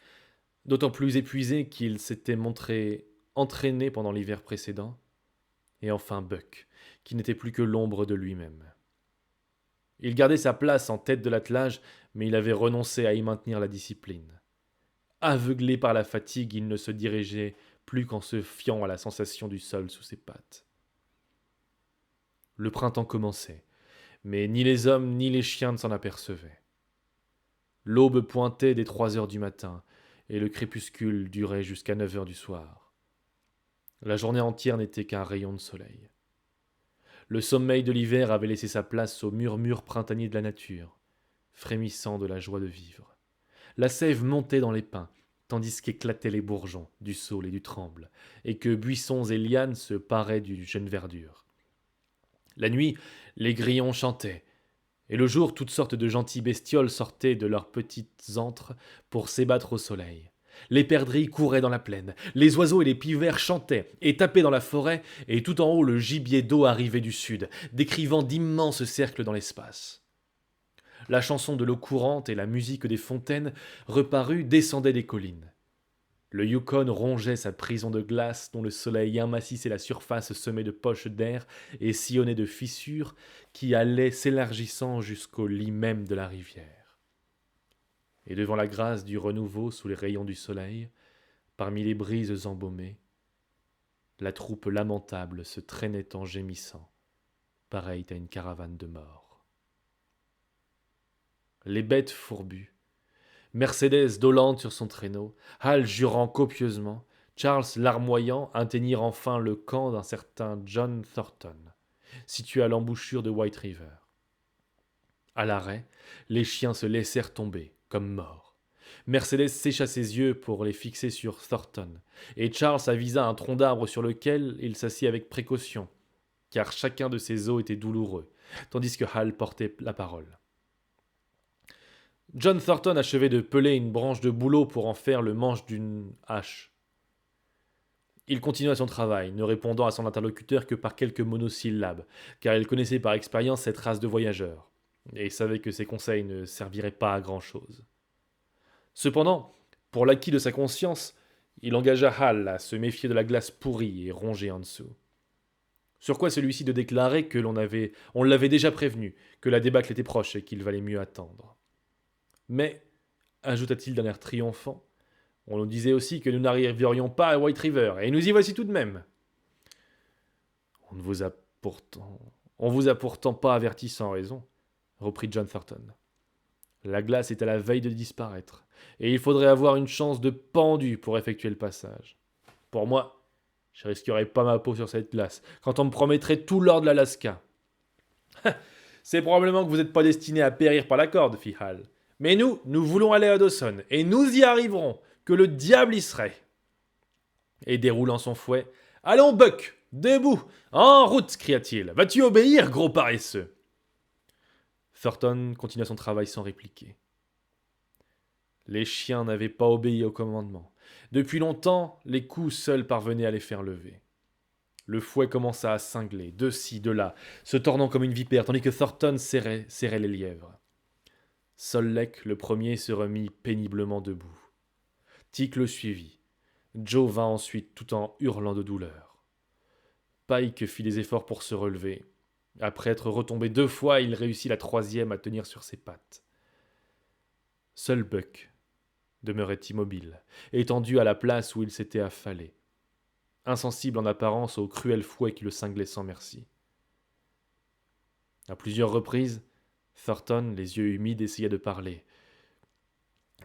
d'autant plus épuisé qu'il s'était montré entraîné pendant l'hiver précédent, et enfin Buck, qui n'était plus que l'ombre de lui-même. Il gardait sa place en tête de l'attelage, mais il avait renoncé à y maintenir la discipline. Aveuglé par la fatigue, il ne se dirigeait plus qu'en se fiant à la sensation du sol sous ses pattes. Le printemps commençait, mais ni les hommes ni les chiens ne s'en apercevaient. L'aube pointait dès 3 heures du matin, et le crépuscule durait jusqu'à 9 heures du soir. La journée entière n'était qu'un rayon de soleil. Le sommeil de l'hiver avait laissé sa place au murmure printanier de la nature, frémissant de la joie de vivre. La sève montait dans les pins, tandis qu'éclataient les bourgeons du saule et du tremble, et que buissons et lianes se paraient d'une jeune verdure. La nuit, les grillons chantaient, et le jour, toutes sortes de gentilles bestioles sortaient de leurs petites antres pour s'ébattre au soleil. Les perdrix couraient dans la plaine, les oiseaux et les pivers chantaient et tapaient dans la forêt, et tout en haut le gibier d'eau arrivait du sud, décrivant d'immenses cercles dans l'espace. La chanson de l'eau courante et la musique des fontaines reparues descendaient des collines. Le Yukon rongeait sa prison de glace dont le soleil amassissait la surface semée de poches d'air et sillonnée de fissures qui allaient s'élargissant jusqu'au lit même de la rivière. Et devant la grâce du renouveau sous les rayons du soleil, parmi les brises embaumées, la troupe lamentable se traînait en gémissant, pareille à une caravane de morts. Les bêtes fourbues, Mercédès dolente sur son traîneau, Hal jurant copieusement, Charles larmoyant, atteignirent enfin le camp d'un certain John Thornton, situé à l'embouchure de White River. À l'arrêt, les chiens se laissèrent tomber, comme morts. Mercédès sécha ses yeux pour les fixer sur Thornton, et Charles avisa un tronc d'arbre sur lequel il s'assit avec précaution, car chacun de ses os était douloureux, tandis que Hal portait la parole. John Thornton achevait de peler une branche de bouleau pour en faire le manche d'une hache. Il continua son travail, ne répondant à son interlocuteur que par quelques monosyllabes, car il connaissait par expérience cette race de voyageurs, et savait que ses conseils ne serviraient pas à grand-chose. Cependant, pour l'acquit de sa conscience, il engagea Hal à se méfier de la glace pourrie et rongée en dessous. Sur quoi celui-ci de déclarer que on l'avait déjà prévenu, que la débâcle était proche et qu'il valait mieux attendre. Mais, ajouta-t-il d'un air triomphant, on nous disait aussi que nous n'arriverions pas à White River, et nous y voici tout de même. On vous a pourtant pas averti sans raison, reprit John Thornton. La glace est à la veille de disparaître, et il faudrait avoir une chance de pendu pour effectuer le passage. Pour moi, je risquerais pas ma peau sur cette glace, quand on me promettrait tout l'or de l'Alaska. C'est probablement que vous n'êtes pas destiné à périr par la corde, fit Hal. Mais nous voulons aller à Dawson, et nous y arriverons, que le diable y serait. Et déroulant son fouet, allons, Buck, debout, en route, cria-t-il. Vas-tu obéir, gros paresseux? Thornton continua son travail sans répliquer. Les chiens n'avaient pas obéi au commandement. Depuis longtemps, les coups seuls parvenaient à les faire lever. Le fouet commença à cingler, de ci, de là, se tordant comme une vipère, tandis que Thornton serrait les lièvres. Solleck, le premier, se remit péniblement debout. Tic le suivit. Joe vint ensuite tout en hurlant de douleur. Pike fit des efforts pour se relever. Après être retombé 2 fois, il réussit la 3e à tenir sur ses pattes. Seul Buck demeurait immobile, étendu à la place où il s'était affalé, insensible en apparence au cruel fouet qui le cinglait sans merci. À plusieurs reprises, Thornton, les yeux humides, essaya de parler.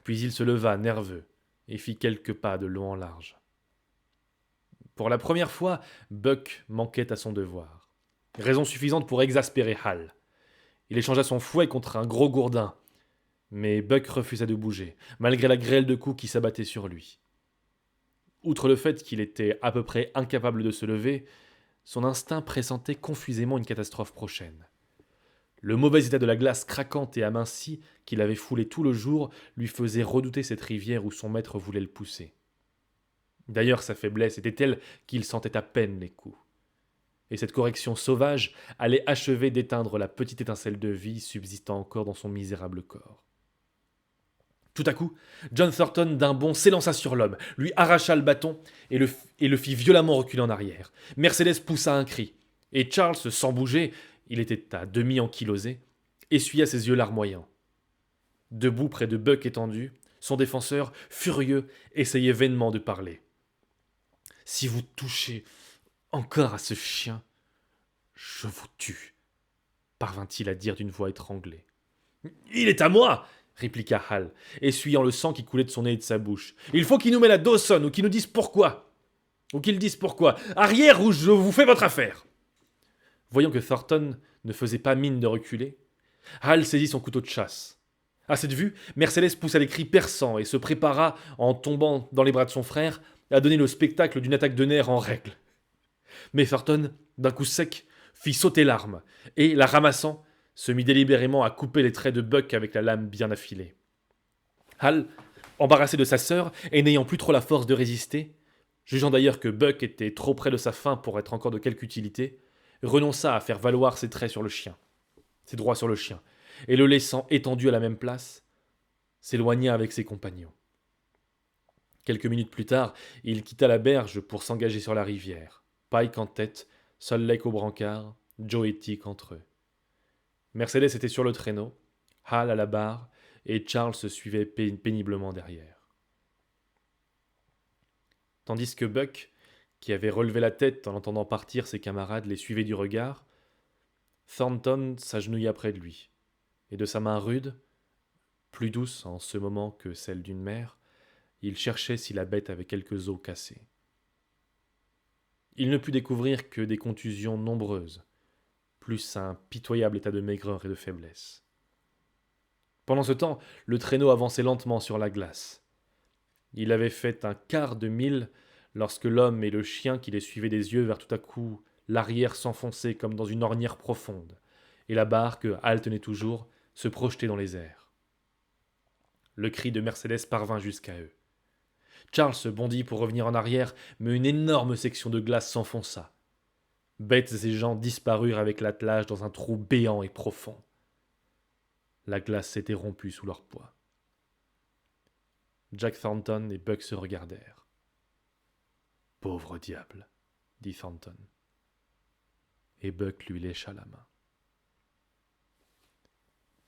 Puis il se leva, nerveux, et fit quelques pas de long en large. Pour la première fois, Buck manquait à son devoir. Raison suffisante pour exaspérer Hal. Il échangea son fouet contre un gros gourdin, mais Buck refusa de bouger, malgré la grêle de coups qui s'abattait sur lui. Outre le fait qu'il était à peu près incapable de se lever, son instinct pressentait confusément une catastrophe prochaine. Le mauvais état de la glace craquante et amincie qu'il avait foulée tout le jour lui faisait redouter cette rivière où son maître voulait le pousser. D'ailleurs, sa faiblesse était telle qu'il sentait à peine les coups. Et cette correction sauvage allait achever d'éteindre la petite étincelle de vie subsistant encore dans son misérable corps. Tout à coup, John Thornton d'un bond s'élança sur l'homme, lui arracha le bâton et le fit violemment reculer en arrière. Mercedes poussa un cri, et Charles, sans bouger, il était à demi ankylosé, essuya ses yeux larmoyants. Debout près de Buck étendu, son défenseur, furieux, essayait vainement de parler. « Si vous touchez encore à ce chien, je vous tue, parvint-il à dire d'une voix étranglée. Il est à moi, répliqua Hal, essuyant le sang qui coulait de son nez et de sa bouche. Il faut qu'il nous mène à Dawson ou qu'il nous dise pourquoi. Ou qu'il dise pourquoi. Arrière ou je vous fais votre affaire. Voyant que Thornton ne faisait pas mine de reculer, Hal saisit son couteau de chasse. À cette vue, Mercedes poussa des cris perçants et se prépara, en tombant dans les bras de son frère, à donner le spectacle d'une attaque de nerfs en règle. Mais Thornton, d'un coup sec, fit sauter l'arme, et, la ramassant, se mit délibérément à couper les traits de Buck avec la lame bien affilée. Hal, embarrassé de sa sœur et n'ayant plus trop la force de résister, jugeant d'ailleurs que Buck était trop près de sa fin pour être encore de quelque utilité, renonça à faire valoir ses traits sur le chien, ses droits sur le chien, et le laissant étendu à la même place, s'éloigna avec ses compagnons. Quelques minutes plus tard, il quitta la berge pour s'engager sur la rivière, Pike en tête, Solleck au brancard, Joe et Tic entre eux. Mercedes était sur le traîneau, Hal à la barre, et Charles se suivait péniblement derrière. Tandis que Buck, qui avait relevé la tête en entendant partir ses camarades, les suivait du regard, Thornton s'agenouilla près de lui, et de sa main rude, plus douce en ce moment que celle d'une mère, il cherchait si la bête avait quelques os cassés. Il ne put découvrir que des contusions nombreuses, plus un pitoyable état de maigreur et de faiblesse. Pendant ce temps, le traîneau avançait lentement sur la glace. Il avait fait un quart de mille lorsque l'homme et le chien qui les suivaient des yeux vers tout à coup l'arrière s'enfonçait comme dans une ornière profonde, et la barre que Hal tenait toujours se projetait dans les airs. Le cri de Mercedes parvint jusqu'à eux. Charles bondit pour revenir en arrière, mais une énorme section de glace s'enfonça. Bêtes et gens disparurent avec l'attelage dans un trou béant et profond. La glace s'était rompue sous leur poids. Jack Thornton et Buck se regardèrent. « Pauvre diable, » dit Thornton. Et Buck lui lécha la main.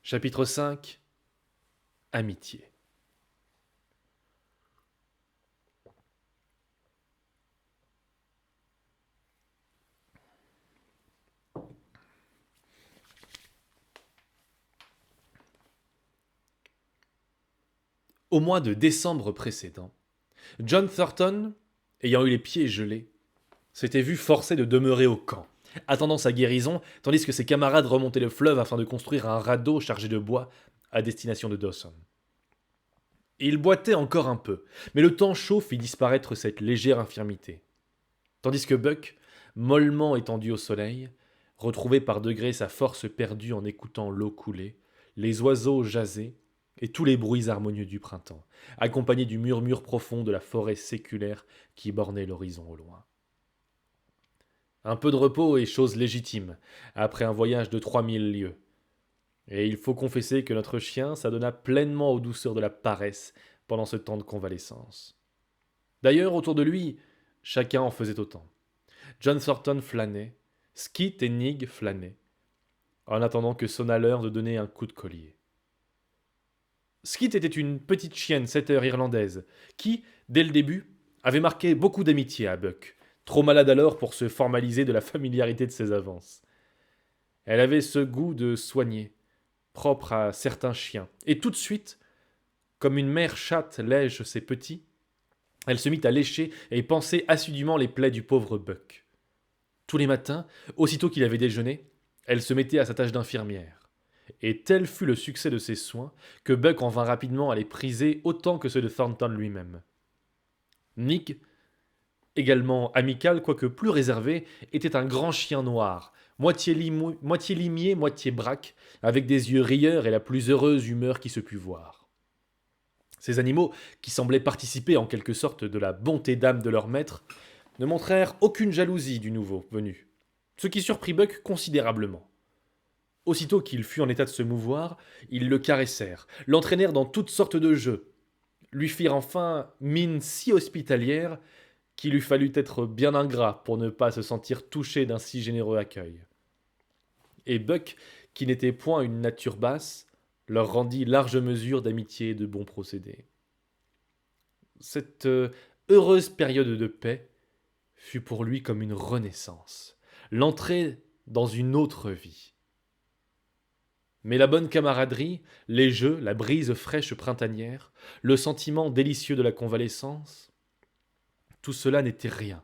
Chapitre 5 – Amitié. Au mois de décembre précédent, John Thornton ayant eu les pieds gelés, s'était vu forcé de demeurer au camp, attendant sa guérison, tandis que ses camarades remontaient le fleuve afin de construire un radeau chargé de bois à destination de Dawson. Il boitait encore un peu, mais le temps chaud fit disparaître cette légère infirmité. Tandis que Buck, mollement étendu au soleil, retrouvait par degrés sa force perdue en écoutant l'eau couler, les oiseaux jaser et tous les bruits harmonieux du printemps, accompagnés du murmure profond de la forêt séculaire qui bornait l'horizon au loin. Un peu de repos est chose légitime, après un voyage de 3000 lieues. Et il faut confesser que notre chien s'adonna pleinement aux douceurs de la paresse pendant ce temps de convalescence. D'ailleurs, autour de lui, chacun en faisait autant. John Thornton flânait, Skit et Nig flânaient, en attendant que sonna l'heure de donner un coup de collier. Skit était une petite chienne setter irlandaise, qui, dès le début, avait marqué beaucoup d'amitié à Buck, trop malade alors pour se formaliser de la familiarité de ses avances. Elle avait ce goût de soigner, propre à certains chiens, et tout de suite, comme une mère chatte lèche ses petits, elle se mit à lécher et panser assidûment les plaies du pauvre Buck. Tous les matins, aussitôt qu'il avait déjeuné, elle se mettait à sa tâche d'infirmière. Et tel fut le succès de ses soins que Buck en vint rapidement à les priser autant que ceux de Thornton lui-même. Nick, également amical quoique plus réservé, était un grand chien noir, moitié limier, moitié braque, avec des yeux rieurs et la plus heureuse humeur qui se pût voir. Ces animaux, qui semblaient participer en quelque sorte de la bonté d'âme de leur maître, ne montrèrent aucune jalousie du nouveau venu, ce qui surprit Buck considérablement. Aussitôt qu'il fut en état de se mouvoir, ils le caressèrent, l'entraînèrent dans toutes sortes de jeux, lui firent enfin mine si hospitalière qu'il eût fallu être bien ingrat pour ne pas se sentir touché d'un si généreux accueil. Et Buck, qui n'était point une nature basse, leur rendit large mesure d'amitié et de bons procédés. Cette heureuse période de paix fut pour lui comme une renaissance, l'entrée dans une autre vie. Mais la bonne camaraderie, les jeux, la brise fraîche printanière, le sentiment délicieux de la convalescence, tout cela n'était rien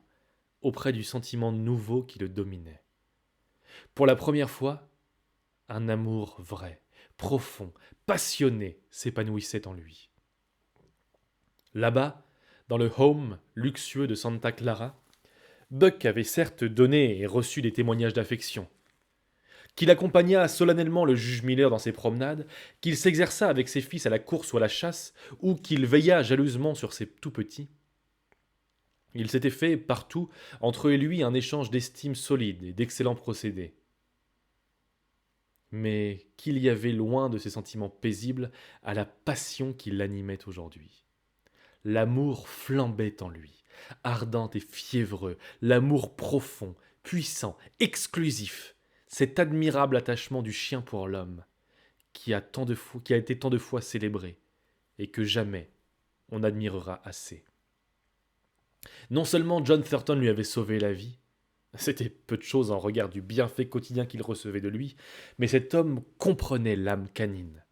auprès du sentiment nouveau qui le dominait. Pour la première fois, un amour vrai, profond, passionné s'épanouissait en lui. Là-bas, dans le home luxueux de Santa Clara, Buck avait certes donné et reçu des témoignages d'affection, qu'il accompagna solennellement le juge Miller dans ses promenades, qu'il s'exerça avec ses fils à la course ou à la chasse, ou qu'il veilla jalousement sur ses tout-petits. Il s'était fait, partout, entre eux et lui un échange d'estime solide et d'excellents procédés. Mais qu'il y avait loin de ces sentiments paisibles à la passion qui l'animait aujourd'hui. L'amour flambait en lui, ardent et fiévreux, l'amour profond, puissant, exclusif, cet admirable attachement du chien pour l'homme, qui a été tant de fois célébré, et que jamais on n'admirera assez. Non seulement John Thornton lui avait sauvé la vie, c'était peu de chose en regard du bienfait quotidien qu'il recevait de lui, mais cet homme comprenait l'âme canine.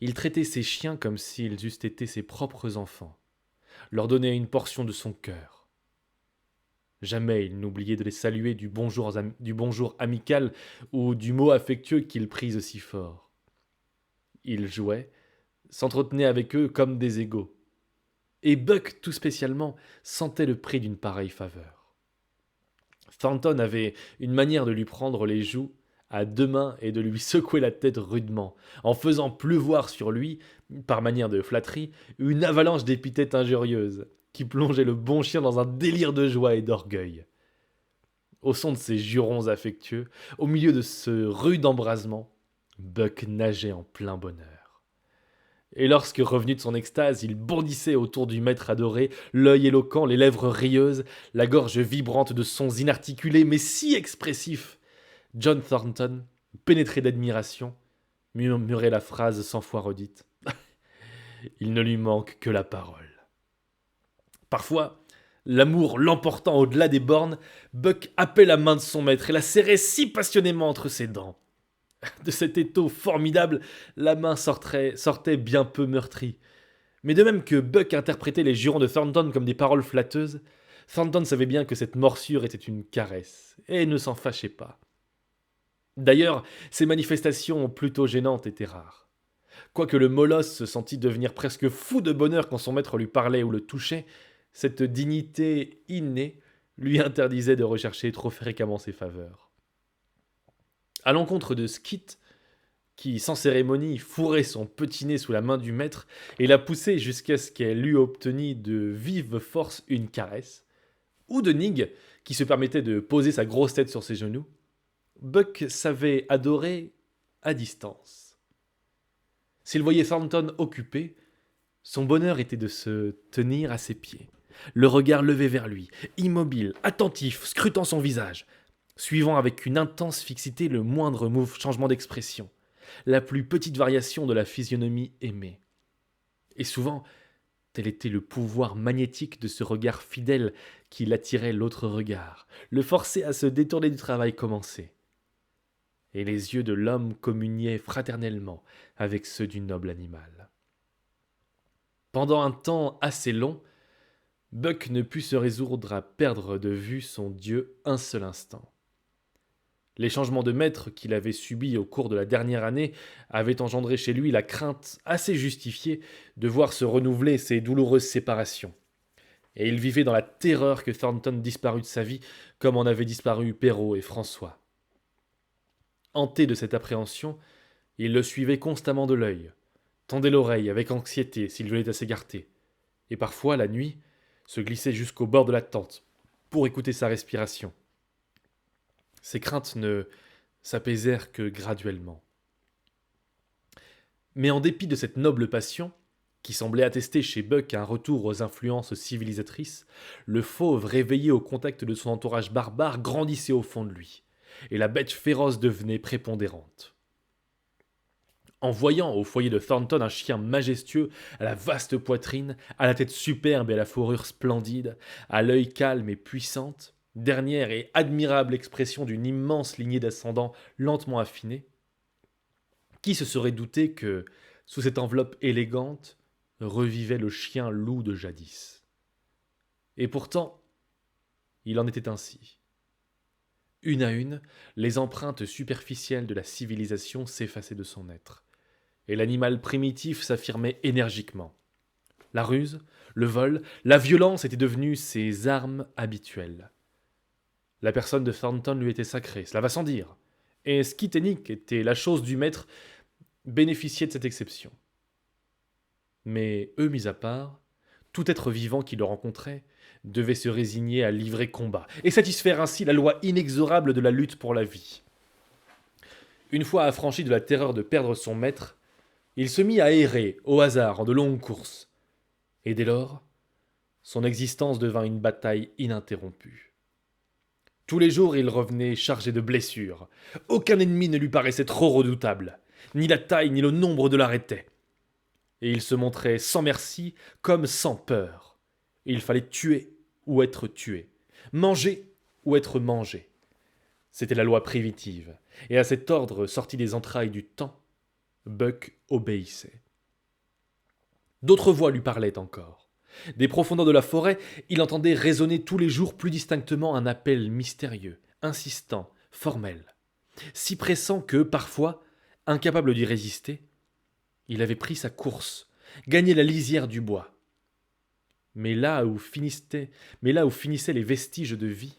Il traitait ses chiens comme s'ils eussent été ses propres enfants, leur donnait une portion de son cœur. Jamais il n'oubliait de les saluer du bonjour amical ou du mot affectueux qu'il prise si fort. Il jouait, s'entretenait avec eux comme des égaux. Et Buck, tout spécialement, sentait le prix d'une pareille faveur. Thornton avait une manière de lui prendre les joues à deux mains et de lui secouer la tête rudement, en faisant pleuvoir sur lui, par manière de flatterie, une avalanche d'épithètes injurieuses, qui plongeait le bon chien dans un délire de joie et d'orgueil. Au son de ces jurons affectueux, au milieu de ce rude embrasement, Buck nageait en plein bonheur. Et lorsque, revenu de son extase, il bondissait autour du maître adoré, l'œil éloquent, les lèvres rieuses, la gorge vibrante de sons inarticulés, mais si expressifs, John Thornton, pénétré d'admiration, murmurait la phrase 100 fois redite. Il ne lui manque que la parole. Parfois, l'amour l'emportant au-delà des bornes, Buck happait la main de son maître et la serrait si passionnément entre ses dents. De cet étau formidable, la main sortait bien peu meurtrie. Mais de même que Buck interprétait les jurons de Thornton comme des paroles flatteuses, Thornton savait bien que cette morsure était une caresse, et ne s'en fâchait pas. D'ailleurs, ces manifestations plutôt gênantes étaient rares. Quoique le molosse se sentît devenir presque fou de bonheur quand son maître lui parlait ou le touchait, cette dignité innée lui interdisait de rechercher trop fréquemment ses faveurs. À l'encontre de Skit, qui, sans cérémonie, fourrait son petit nez sous la main du maître et la poussait jusqu'à ce qu'elle eût obtenu de vive force une caresse, ou de Nig, qui se permettait de poser sa grosse tête sur ses genoux, Buck savait adorer à distance. S'il voyait Thornton occupé, son bonheur était de se tenir à ses pieds, le regard levé vers lui, immobile, attentif, scrutant son visage, suivant avec une intense fixité le moindre changement d'expression, la plus petite variation de la physionomie aimée. Et souvent, tel était le pouvoir magnétique de ce regard fidèle qui l'attirait l'autre regard, le forçait à se détourner du travail commencé. Et les yeux de l'homme communiaient fraternellement avec ceux du noble animal. Pendant un temps assez long, Buck ne put se résoudre à perdre de vue son dieu un seul instant. Les changements de maître qu'il avait subis au cours de la dernière année avaient engendré chez lui la crainte assez justifiée de voir se renouveler ces douloureuses séparations. Et il vivait dans la terreur que Thornton disparût de sa vie comme en avaient disparu Perrault et François. Hanté de cette appréhension, il le suivait constamment de l'œil, tendait l'oreille avec anxiété s'il venait à s'écarter, et parfois, la nuit, se glissait jusqu'au bord de la tente pour écouter sa respiration. Ses craintes ne s'apaisèrent que graduellement. Mais en dépit de cette noble passion, qui semblait attester chez Buck un retour aux influences civilisatrices, le fauve réveillé au contact de son entourage barbare grandissait au fond de lui, et la bête féroce devenait prépondérante. En voyant au foyer de Thornton un chien majestueux, à la vaste poitrine, à la tête superbe et à la fourrure splendide, à l'œil calme et puissante, dernière et admirable expression d'une immense lignée d'ascendants lentement affinés, qui se serait douté que, sous cette enveloppe élégante, revivait le chien loup de jadis. Et pourtant, il en était ainsi. Une à une, les empreintes superficielles de la civilisation s'effaçaient de son être, et l'animal primitif s'affirmait énergiquement. La ruse, le vol, la violence étaient devenus ses armes habituelles. La personne de Thornton lui était sacrée, cela va sans dire, et Skit et Nick était la chose du maître, bénéficiaient de cette exception. Mais eux mis à part, tout être vivant qui le rencontrait devait se résigner à livrer combat, et satisfaire ainsi la loi inexorable de la lutte pour la vie. Une fois affranchi de la terreur de perdre son maître, il se mit à errer au hasard en de longues courses, et dès lors, son existence devint une bataille ininterrompue. Tous les jours, il revenait chargé de blessures. Aucun ennemi ne lui paraissait trop redoutable. Ni la taille ni le nombre ne l'arrêtaient. Et il se montrait sans merci comme sans peur. Et il fallait tuer ou être tué, manger ou être mangé. C'était la loi primitive, et à cet ordre sorti des entrailles du temps, Buck obéissait. D'autres voix lui parlaient encore. Des profondeurs de la forêt, il entendait résonner tous les jours plus distinctement un appel mystérieux, insistant, formel, si pressant que, parfois, incapable d'y résister, il avait pris sa course, gagné la lisière du bois. Mais là où finissaient les vestiges de vie,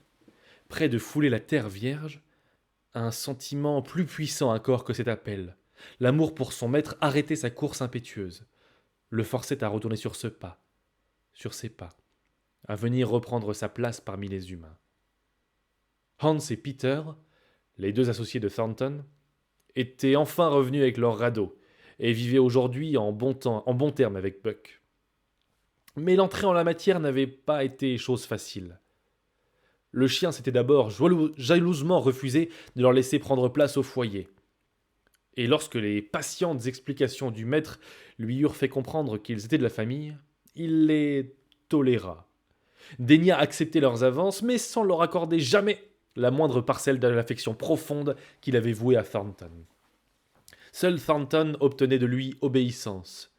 près de fouler la terre vierge, un sentiment plus puissant encore que cet appel, l'amour pour son maître arrêtait sa course impétueuse, le forçait à retourner sur ses pas, à venir reprendre sa place parmi les humains. Hans et Peter, les deux associés de Thornton, étaient enfin revenus avec leur radeau et vivaient aujourd'hui en bon terme avec Buck. Mais l'entrée en la matière n'avait pas été chose facile. Le chien s'était d'abord jalousement refusé de leur laisser prendre place au foyer. Et lorsque les patientes explications du maître lui eurent fait comprendre qu'ils étaient de la famille, il les toléra, daigna accepter leurs avances, mais sans leur accorder jamais la moindre parcelle de l'affection profonde qu'il avait vouée à Thornton. Seul Thornton obtenait de lui obéissance,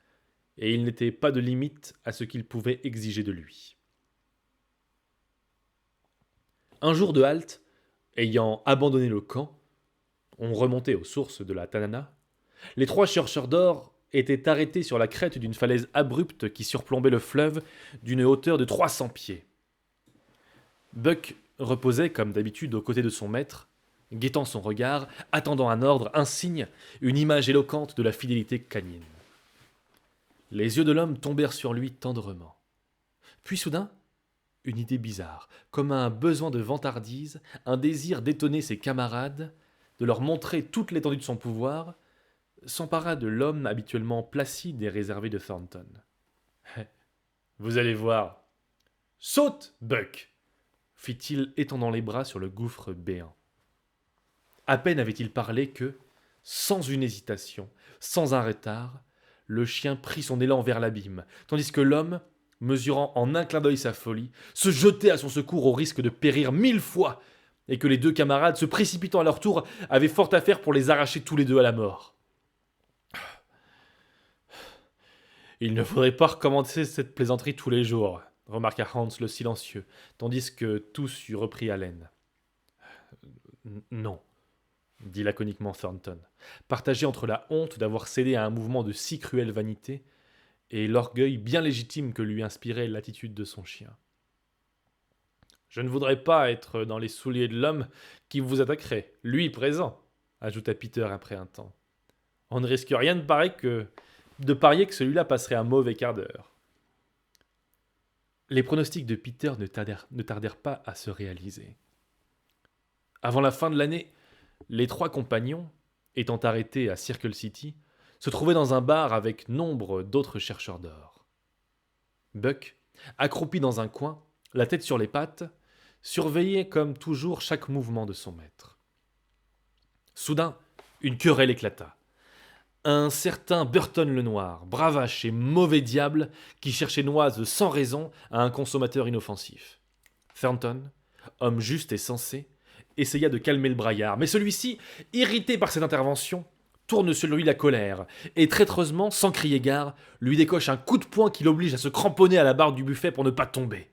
et il n'était pas de limite à ce qu'il pouvait exiger de lui. Un jour de halte, ayant abandonné le camp, on remontait aux sources de la Tanana. Les 3 chercheurs d'or étaient arrêtés sur la crête d'une falaise abrupte qui surplombait le fleuve d'une hauteur de 300 pieds. Buck reposait comme d'habitude aux côtés de son maître, guettant son regard, attendant un ordre, un signe, une image éloquente de la fidélité canine. Les yeux de l'homme tombèrent sur lui tendrement. Puis soudain, une idée bizarre, comme un besoin de vantardise, un désir d'étonner ses camarades, de leur montrer toute l'étendue de son pouvoir, s'empara de l'homme habituellement placide et réservé de Thornton. « Vous allez voir. Saute, Buck !» fit-il, étendant les bras sur le gouffre béant. À peine avait-il parlé que, sans une hésitation, sans un retard, le chien prit son élan vers l'abîme, tandis que l'homme, mesurant en un clin d'œil sa folie, se jetait à son secours au risque de périr 1000 fois, et que les 2 camarades, se précipitant à leur tour, avaient fort à faire pour les arracher tous les 2 à la mort. « Il ne faudrait pas recommencer cette plaisanterie tous les jours, » remarqua Hans le silencieux, tandis que tous eurent repris haleine. « Non, » dit laconiquement Thornton, partagé entre la honte d'avoir cédé à un mouvement de si cruelle vanité et l'orgueil bien légitime que lui inspirait l'attitude de son chien. « Je ne voudrais pas être dans les souliers de l'homme qui vous attaquerait, lui présent, » ajouta Peter après un temps. « On ne risque rien de parier que celui-là passerait un mauvais quart d'heure. » Les pronostics de Peter ne tardèrent pas à se réaliser. Avant la fin de l'année, les 3 compagnons, étant arrêtés à Circle City, se trouvaient dans un bar avec nombre d'autres chercheurs d'or. Buck, accroupi dans un coin, la tête sur les pattes, surveillait comme toujours chaque mouvement de son maître. Soudain, une querelle éclata. Un certain Burton le Noir, bravache et mauvais diable, qui cherchait noise sans raison à un consommateur inoffensif. Thornton, homme juste et sensé, essaya de calmer le braillard, mais celui-ci, irrité par cette intervention, tourne sur lui la colère, et traîtreusement, sans crier gare, lui décoche un coup de poing qui l'oblige à se cramponner à la barre du buffet pour ne pas tomber.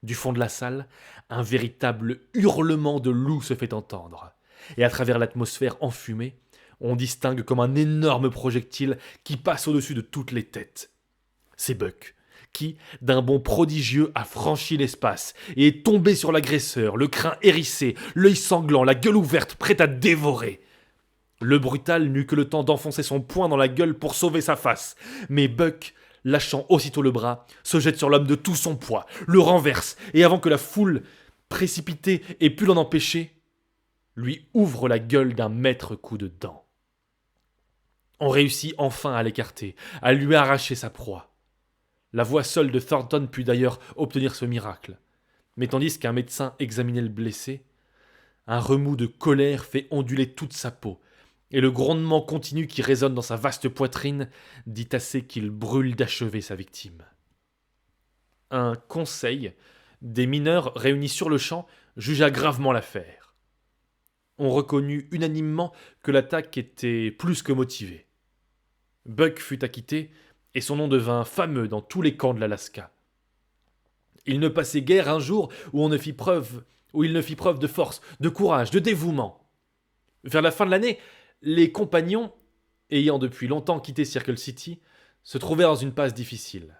Du fond de la salle, un véritable hurlement de loup se fait entendre, et à travers l'atmosphère enfumée, on distingue comme un énorme projectile qui passe au-dessus de toutes les têtes. C'est Buck, qui, d'un bond prodigieux, a franchi l'espace et est tombé sur l'agresseur, le crin hérissé, l'œil sanglant, la gueule ouverte, prêt à dévorer. Le brutal n'eut que le temps d'enfoncer son poing dans la gueule pour sauver sa face, mais Buck, lâchant aussitôt le bras, se jette sur l'homme de tout son poids, le renverse, et avant que la foule, précipitée, ait pu l'en empêcher, lui ouvre la gueule d'un maître coup de dent. On réussit enfin à l'écarter, à lui arracher sa proie. La voix seule de Thornton put d'ailleurs obtenir ce miracle. Mais tandis qu'un médecin examinait le blessé, un remous de colère fait onduler toute sa peau, et le grondement continu qui résonne dans sa vaste poitrine dit assez qu'il brûle d'achever sa victime. Un conseil des mineurs réunis sur le champ jugea gravement l'affaire. On reconnut unanimement que l'attaque était plus que motivée. Buck fut acquitté et son nom devint fameux dans tous les camps de l'Alaska. Il ne passait guère un jour où il ne fit preuve de force, de courage, de dévouement. Vers la fin de l'année, les compagnons, ayant depuis longtemps quitté Circle City, se trouvèrent dans une passe difficile.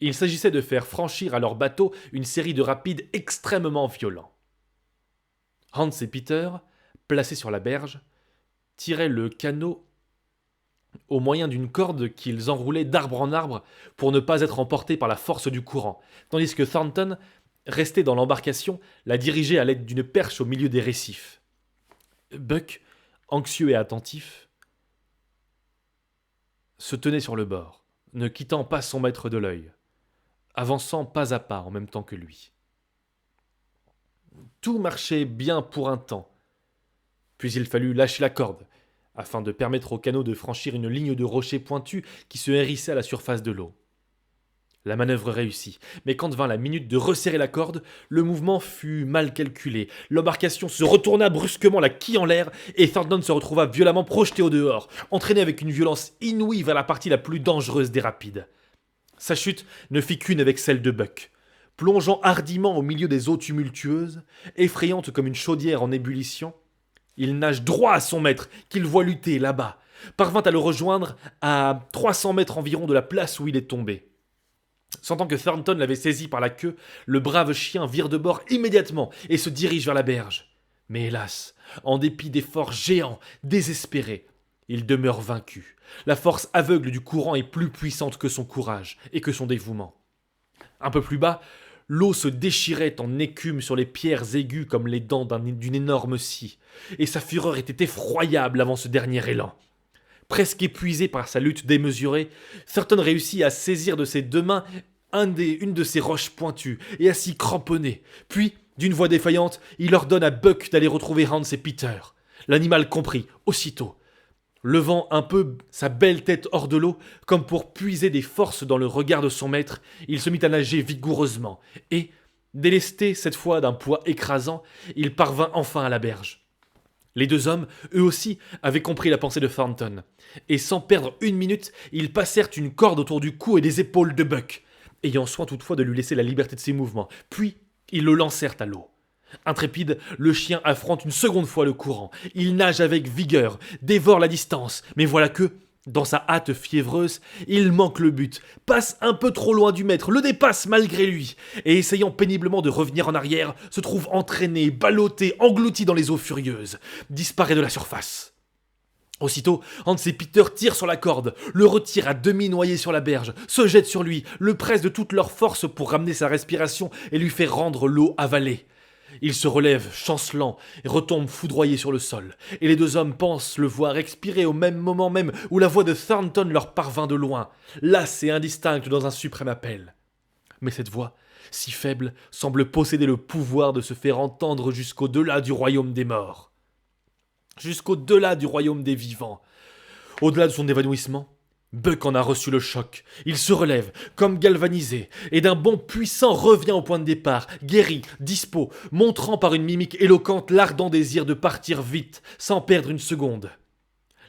Il s'agissait de faire franchir à leur bateau une série de rapides extrêmement violents. Hans et Peter, placés sur la berge, tiraient le canot au moyen d'une corde qu'ils enroulaient d'arbre en arbre pour ne pas être emportés par la force du courant, tandis que Thornton, resté dans l'embarcation, la dirigeait à l'aide d'une perche au milieu des récifs. Buck, anxieux et attentif, se tenait sur le bord, ne quittant pas son maître de l'œil, avançant pas à pas en même temps que lui. Tout marchait bien pour un temps, puis il fallut lâcher la corde, afin de permettre au canot de franchir une ligne de rochers pointus qui se hérissait à la surface de l'eau. La manœuvre réussit, mais quand vint la minute de resserrer la corde, le mouvement fut mal calculé. L'embarcation se retourna brusquement la quille en l'air et Thornton se retrouva violemment projeté au dehors, entraîné avec une violence inouïe vers la partie la plus dangereuse des rapides. Sa chute ne fit qu'une avec celle de Buck. Plongeant hardiment au milieu des eaux tumultueuses, effrayantes comme une chaudière en ébullition, il nage droit à son maître, qu'il voit lutter là-bas, parvint à le rejoindre à 300 mètres environ de la place où il est tombé. Sentant que Thornton l'avait saisi par la queue, le brave chien vire de bord immédiatement et se dirige vers la berge. Mais hélas, en dépit d'efforts géants, désespérés, il demeure vaincu. La force aveugle du courant est plus puissante que son courage et que son dévouement. Un peu plus bas, l'eau se déchirait en écume sur les pierres aiguës comme les dents d'une énorme scie, et sa fureur était effroyable avant ce dernier élan. Presque épuisé par sa lutte démesurée, Thornton réussit à saisir de ses deux mains une de ces roches pointues et à s'y cramponner. Puis, d'une voix défaillante, il ordonne à Buck d'aller retrouver Hans et Peter. L'animal comprit, aussitôt. Levant un peu sa belle tête hors de l'eau, comme pour puiser des forces dans le regard de son maître, il se mit à nager vigoureusement, et, délesté cette fois d'un poids écrasant, il parvint enfin à la berge. Les deux hommes, eux aussi, avaient compris la pensée de Thornton, et sans perdre une minute, ils passèrent une corde autour du cou et des épaules de Buck, ayant soin toutefois de lui laisser la liberté de ses mouvements, puis ils le lancèrent à l'eau. Intrépide, le chien affronte une seconde fois le courant. Il nage avec vigueur, dévore la distance, mais voilà que, dans sa hâte fiévreuse, il manque le but, passe un peu trop loin du maître, le dépasse malgré lui, et essayant péniblement de revenir en arrière, se trouve entraîné, ballotté, englouti dans les eaux furieuses, disparaît de la surface. Aussitôt, Hans et Peter tirent sur la corde, le retirent à demi noyé sur la berge, se jettent sur lui, le pressent de toute leur force pour ramener sa respiration et lui faire rendre l'eau avalée. Il se relève, chancelant, et retombe foudroyé sur le sol, et les deux hommes pensent le voir expirer au même moment même où la voix de Thornton leur parvint de loin, lasse et indistincte dans un suprême appel. Mais cette voix, si faible, semble posséder le pouvoir de se faire entendre jusqu'au-delà du royaume des morts. Jusqu'au-delà du royaume des vivants. Au-delà de son évanouissement, Buck en a reçu le choc. Il se relève, comme galvanisé, et d'un bond puissant revient au point de départ, guéri, dispo, montrant par une mimique éloquente l'ardent désir de partir vite, sans perdre une seconde.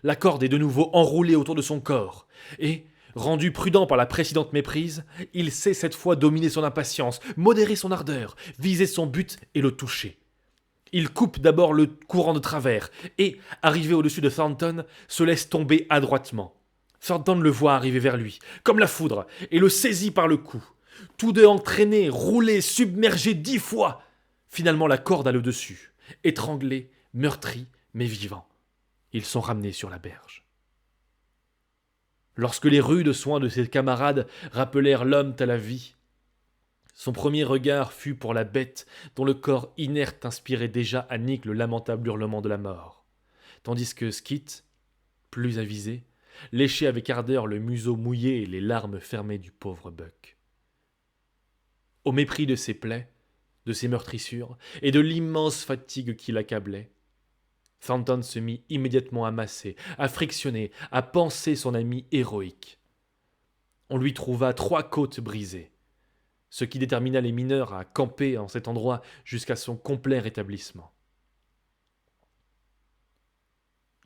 La corde est de nouveau enroulée autour de son corps, et, rendu prudent par la précédente méprise, il sait cette fois dominer son impatience, modérer son ardeur, viser son but et le toucher. Il coupe d'abord le courant de travers, et, arrivé au-dessus de Thornton, se laisse tomber adroitement. Thornton le voit arriver vers lui, comme la foudre, et le saisit par le cou. Tous deux entraînés, roulés, submergés 10 fois. Finalement, la corde a le dessus. Étranglés, meurtris, mais vivants. Ils sont ramenés sur la berge. Lorsque les rudes soins de ses camarades rappelèrent l'homme à la vie, son premier regard fut pour la bête dont le corps inerte inspirait déjà à Nick le lamentable hurlement de la mort. Tandis que Skit, plus avisé, léchait avec ardeur le museau mouillé et les larmes fermées du pauvre Buck. Au mépris de ses plaies, de ses meurtrissures et de l'immense fatigue qui l'accablait, Thornton se mit immédiatement à masser, à frictionner, à panser son ami héroïque. On lui trouva 3 côtes brisées, ce qui détermina les mineurs à camper en cet endroit jusqu'à son complet rétablissement.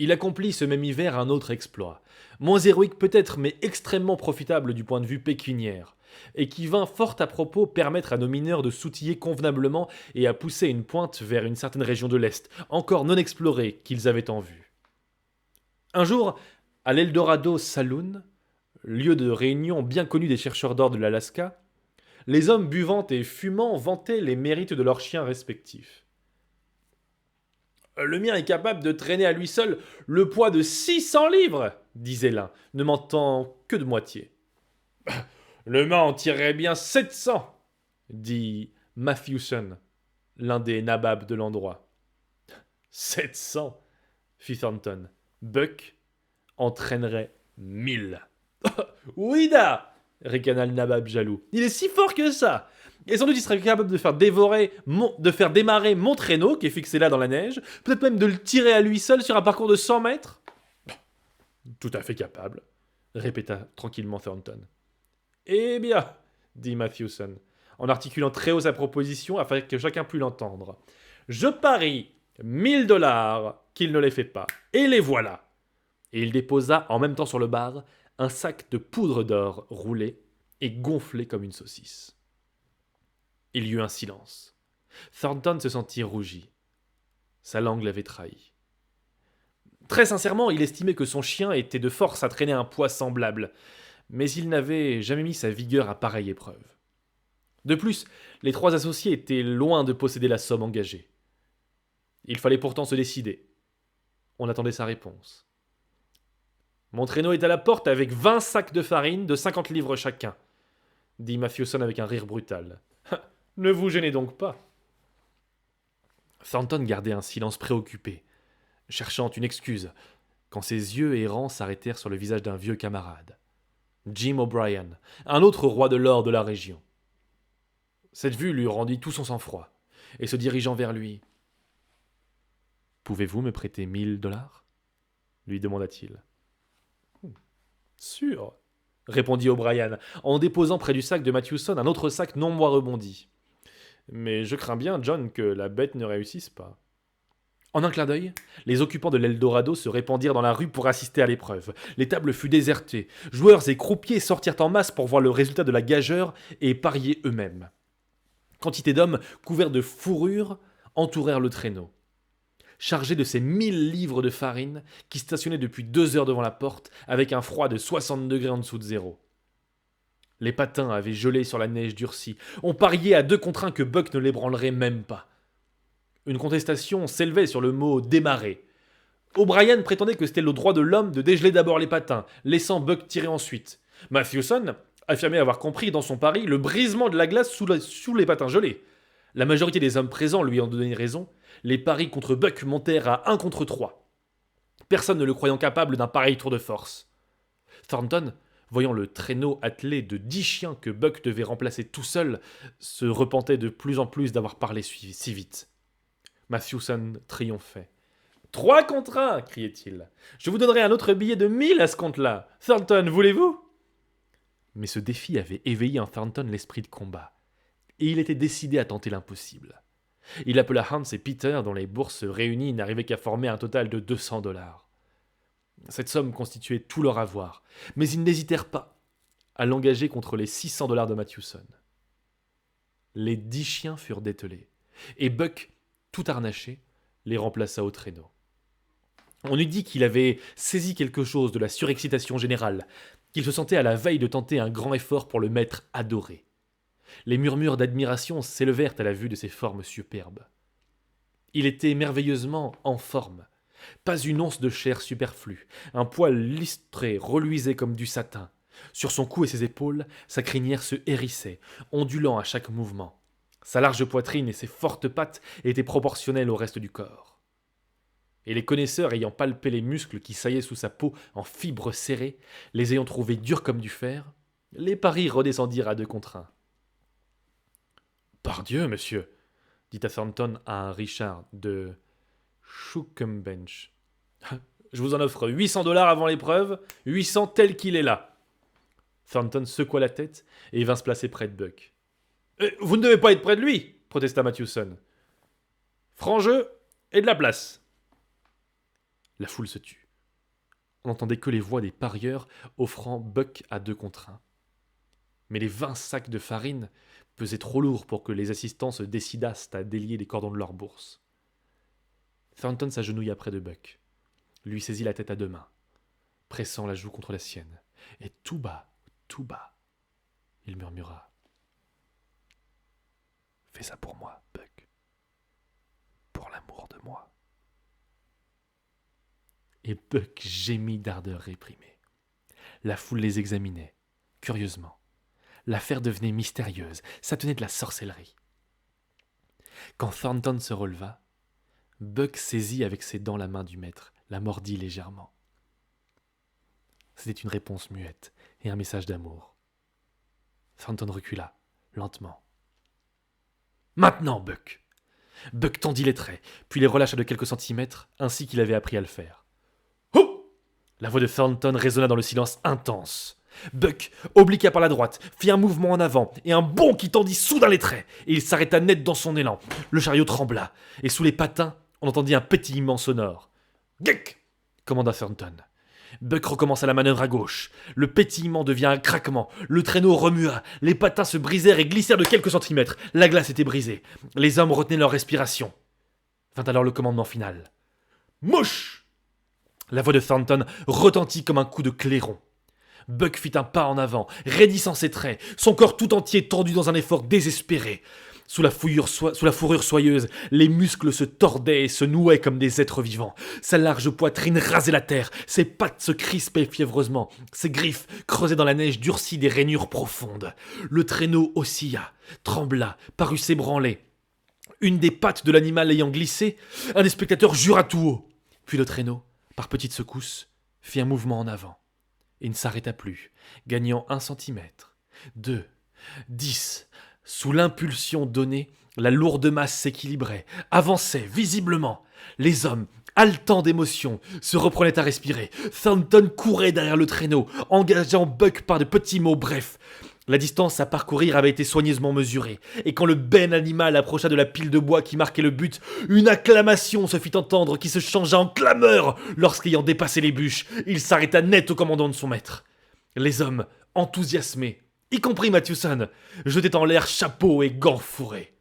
Il accomplit ce même hiver un autre exploit, moins héroïque peut-être mais extrêmement profitable du point de vue pécuniaire, et qui vint fort à propos permettre à nos mineurs de s'outiller convenablement et à pousser une pointe vers une certaine région de l'Est, encore non explorée, qu'ils avaient en vue. Un jour, à l'Eldorado Saloon, lieu de réunion bien connu des chercheurs d'or de l'Alaska, les hommes buvant et fumant vantaient les mérites de leurs chiens respectifs. « Le mien est capable de traîner à lui seul le poids de 600 livres, disait l'un, ne mentant que de moitié. Le mien en tirerait bien 700, dit Matthewson, l'un des nababs de l'endroit. 700, fit Thornton. Buck entraînerait 1000. Ouida, ricana le nabab jaloux. Il est si fort que ça. Et sans doute il serait capable de faire démarrer mon traîneau qui est fixé là dans la neige, peut-être même de le tirer à lui seul sur un parcours de 100 mètres. Tout à fait capable, répéta tranquillement Thornton. Eh bien, dit Matthewson, en articulant très haut sa proposition afin que chacun pût l'entendre. Je parie 1000 $ qu'il ne les fait pas. Et les voilà. Et il déposa en même temps sur le bar un sac de poudre d'or roulé et gonflé comme une saucisse. Il y eut un silence. Thornton se sentit rougi. Sa langue l'avait trahi. Très sincèrement, il estimait que son chien était de force à traîner un poids semblable, mais il n'avait jamais mis sa vigueur à pareille épreuve. De plus, les 3 associés étaient loin de posséder la somme engagée. Il fallait pourtant se décider. On attendait sa réponse. Mon traîneau est à la porte avec 20 sacs de farine de 50 livres chacun, dit Mathewson avec un rire brutal. Ne vous gênez donc pas. Thornton gardait un silence préoccupé, cherchant une excuse, quand ses yeux errants s'arrêtèrent sur le visage d'un vieux camarade, Jim O'Brien, un autre roi de l'or de la région. Cette vue lui rendit tout son sang-froid, et se dirigeant vers lui, « Pouvez-vous me prêter 1000 $? Lui demanda-t-il. « Sûr, répondit O'Brien, en déposant près du sac de Mathewson un autre sac non moins rebondi. Mais je crains bien, John, que la bête ne réussisse pas. En un clin d'œil, les occupants de l'Eldorado se répandirent dans la rue pour assister à l'épreuve. L'étable fut désertée. Joueurs et croupiers sortirent en masse pour voir le résultat de la gageure et parier eux-mêmes. Quantité d'hommes couverts de fourrure entourèrent le traîneau. Chargé de ces 1000 livres de farine qui stationnaient depuis 2 heures devant la porte avec un froid de 60 degrés en dessous de zéro. Les patins avaient gelé sur la neige durcie. On pariait à 2 contre 1 que Buck ne l'ébranlerait même pas. Une contestation s'élevait sur le mot « démarrer ». O'Brien prétendait que c'était le droit de l'homme de dégeler d'abord les patins, laissant Buck tirer ensuite. Mathewson affirmait avoir compris dans son pari le brisement de la glace sous les patins gelés. La majorité des hommes présents lui ont donné raison. Les paris contre Buck montèrent à 1 contre 3. Personne ne le croyant capable d'un pareil tour de force. Thornton, voyant le traîneau attelé de 10 chiens que Buck devait remplacer tout seul, se repentait de plus en plus d'avoir parlé si vite. Mathewson triomphait. « 3 contre 1 !» criait-il. « Je vous donnerai un autre billet de 1000 à ce compte-là. Thornton, voulez-vous » Mais ce défi avait éveillé en Thornton l'esprit de combat, et il était décidé à tenter l'impossible. Il appela Hans et Peter, dont les bourses réunies n'arrivaient qu'à former un total de 200 $. Cette somme constituait tout leur avoir, mais ils n'hésitèrent pas à l'engager contre les 600 $ de Mathewson. Les 10 chiens furent dételés, et Buck, tout harnaché, les remplaça au traîneau. On eût dit qu'il avait saisi quelque chose de la surexcitation générale, qu'il se sentait à la veille de tenter un grand effort pour le maître adoré. Les murmures d'admiration s'élevèrent à la vue de ses formes superbes. Il était merveilleusement en forme. Pas une once de chair superflue. Un poil lustré reluisait comme du satin. Sur son cou et ses épaules, sa crinière se hérissait, ondulant à chaque mouvement. Sa large poitrine et ses fortes pattes étaient proportionnelles au reste du corps. Et les connaisseurs ayant palpé les muscles qui saillaient sous sa peau en fibres serrées, les ayant trouvés durs comme du fer, les paris redescendirent à 2 contre 1. « Pardieu, monsieur !» dit à Thornton à un Richard de Schuckenbench. « Je vous en offre 800 $ avant l'épreuve, 800 tel qu'il est là. » Thornton secoua la tête et vint se placer près de Buck. « Vous ne devez pas être près de lui !» protesta Mathewson. « Franc jeu et de la place !» La foule se tut. On n'entendait que les voix des parieurs offrant Buck à 2 contre 1. Mais les 20 sacs de farine pesaient trop lourd pour que les assistants se décidassent à délier les cordons de leur bourse. Thornton s'agenouilla près de Buck, lui saisit la tête à 2 mains, pressant la joue contre la sienne, et tout bas, il murmura « Fais ça pour moi, Buck, pour l'amour de moi. » Et Buck gémit d'ardeur réprimée. La foule les examinait, curieusement. L'affaire devenait mystérieuse, ça tenait de la sorcellerie. Quand Thornton se releva, Buck saisit avec ses dents la main du maître, la mordit légèrement. C'était une réponse muette et un message d'amour. Thornton recula, lentement. « Maintenant, Buck !» Buck tendit les traits, puis les relâcha de quelques centimètres, ainsi qu'il avait appris à le faire. « Oh !» La voix de Thornton résonna dans le silence intense. Buck obliqua par la droite, fit un mouvement en avant et un bond qui tendit soudain les traits, et il s'arrêta net dans son élan. Le chariot trembla, et sous les patins, on entendit un pétillement sonore. « Gek !» commanda Thornton. Buck recommença la manœuvre à gauche. Le pétillement devient un craquement. Le traîneau remua. Les patins se brisèrent et glissèrent de quelques centimètres. La glace était brisée. Les hommes retenaient leur respiration. Vint alors le commandement final. Mouche! La voix de Thornton retentit comme un coup de clairon. Buck fit un pas en avant, raidissant ses traits, son corps tout entier tendu dans un effort désespéré. Sous la fourrure soyeuse, les muscles se tordaient et se nouaient comme des êtres vivants. Sa large poitrine rasait la terre, ses pattes se crispaient fiévreusement, ses griffes creusaient dans la neige durcie des rainures profondes. Le traîneau oscilla, trembla, parut s'ébranler. Une des pattes de l'animal ayant glissé, un des spectateurs jura tout haut. Puis le traîneau, par petites secousses, fit un mouvement en avant et ne s'arrêta plus, gagnant 1 centimètre, 2, 10. Sous l'impulsion donnée, la lourde masse s'équilibrait, avançait visiblement. Les hommes, haletants d'émotion, se reprenaient à respirer. Thornton courait derrière le traîneau, engageant Buck par de petits mots brefs. La distance à parcourir avait été soigneusement mesurée, et quand le ben animal approcha de la pile de bois qui marquait le but, une acclamation se fit entendre qui se changea en clameur lorsqu'ayant dépassé les bûches, il s'arrêta net au commandant de son maître. Les hommes, enthousiasmés, y compris Mathewson, jetaient en l'air chapeaux et gants fourrés.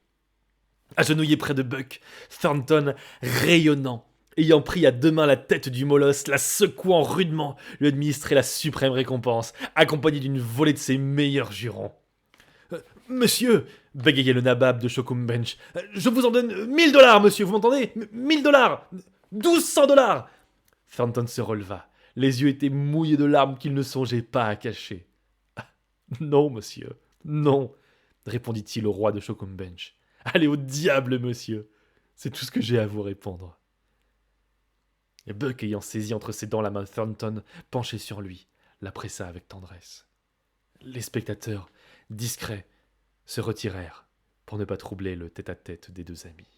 Agenouillé près de Buck, Thornton, rayonnant, ayant pris à 2 mains la tête du molosse, la secouant rudement, lui administrait la suprême récompense, accompagnée d'une volée de ses meilleurs jurons. Monsieur, bégayait le nabab de Shocumbench, je vous en donne $1000, monsieur, vous m'entendez? $1000, 1200. Thornton se releva. Les yeux étaient mouillés de larmes qu'il ne songeait pas à cacher. Non, monsieur, non, répondit-il au roi de Shocumbench. Allez au diable, monsieur, c'est tout ce que j'ai à vous répondre. Et Buck, ayant saisi entre ses dents la main de Thornton, penché sur lui, la pressa avec tendresse. Les spectateurs, discrets, se retirèrent pour ne pas troubler le tête-à-tête des 2 amis.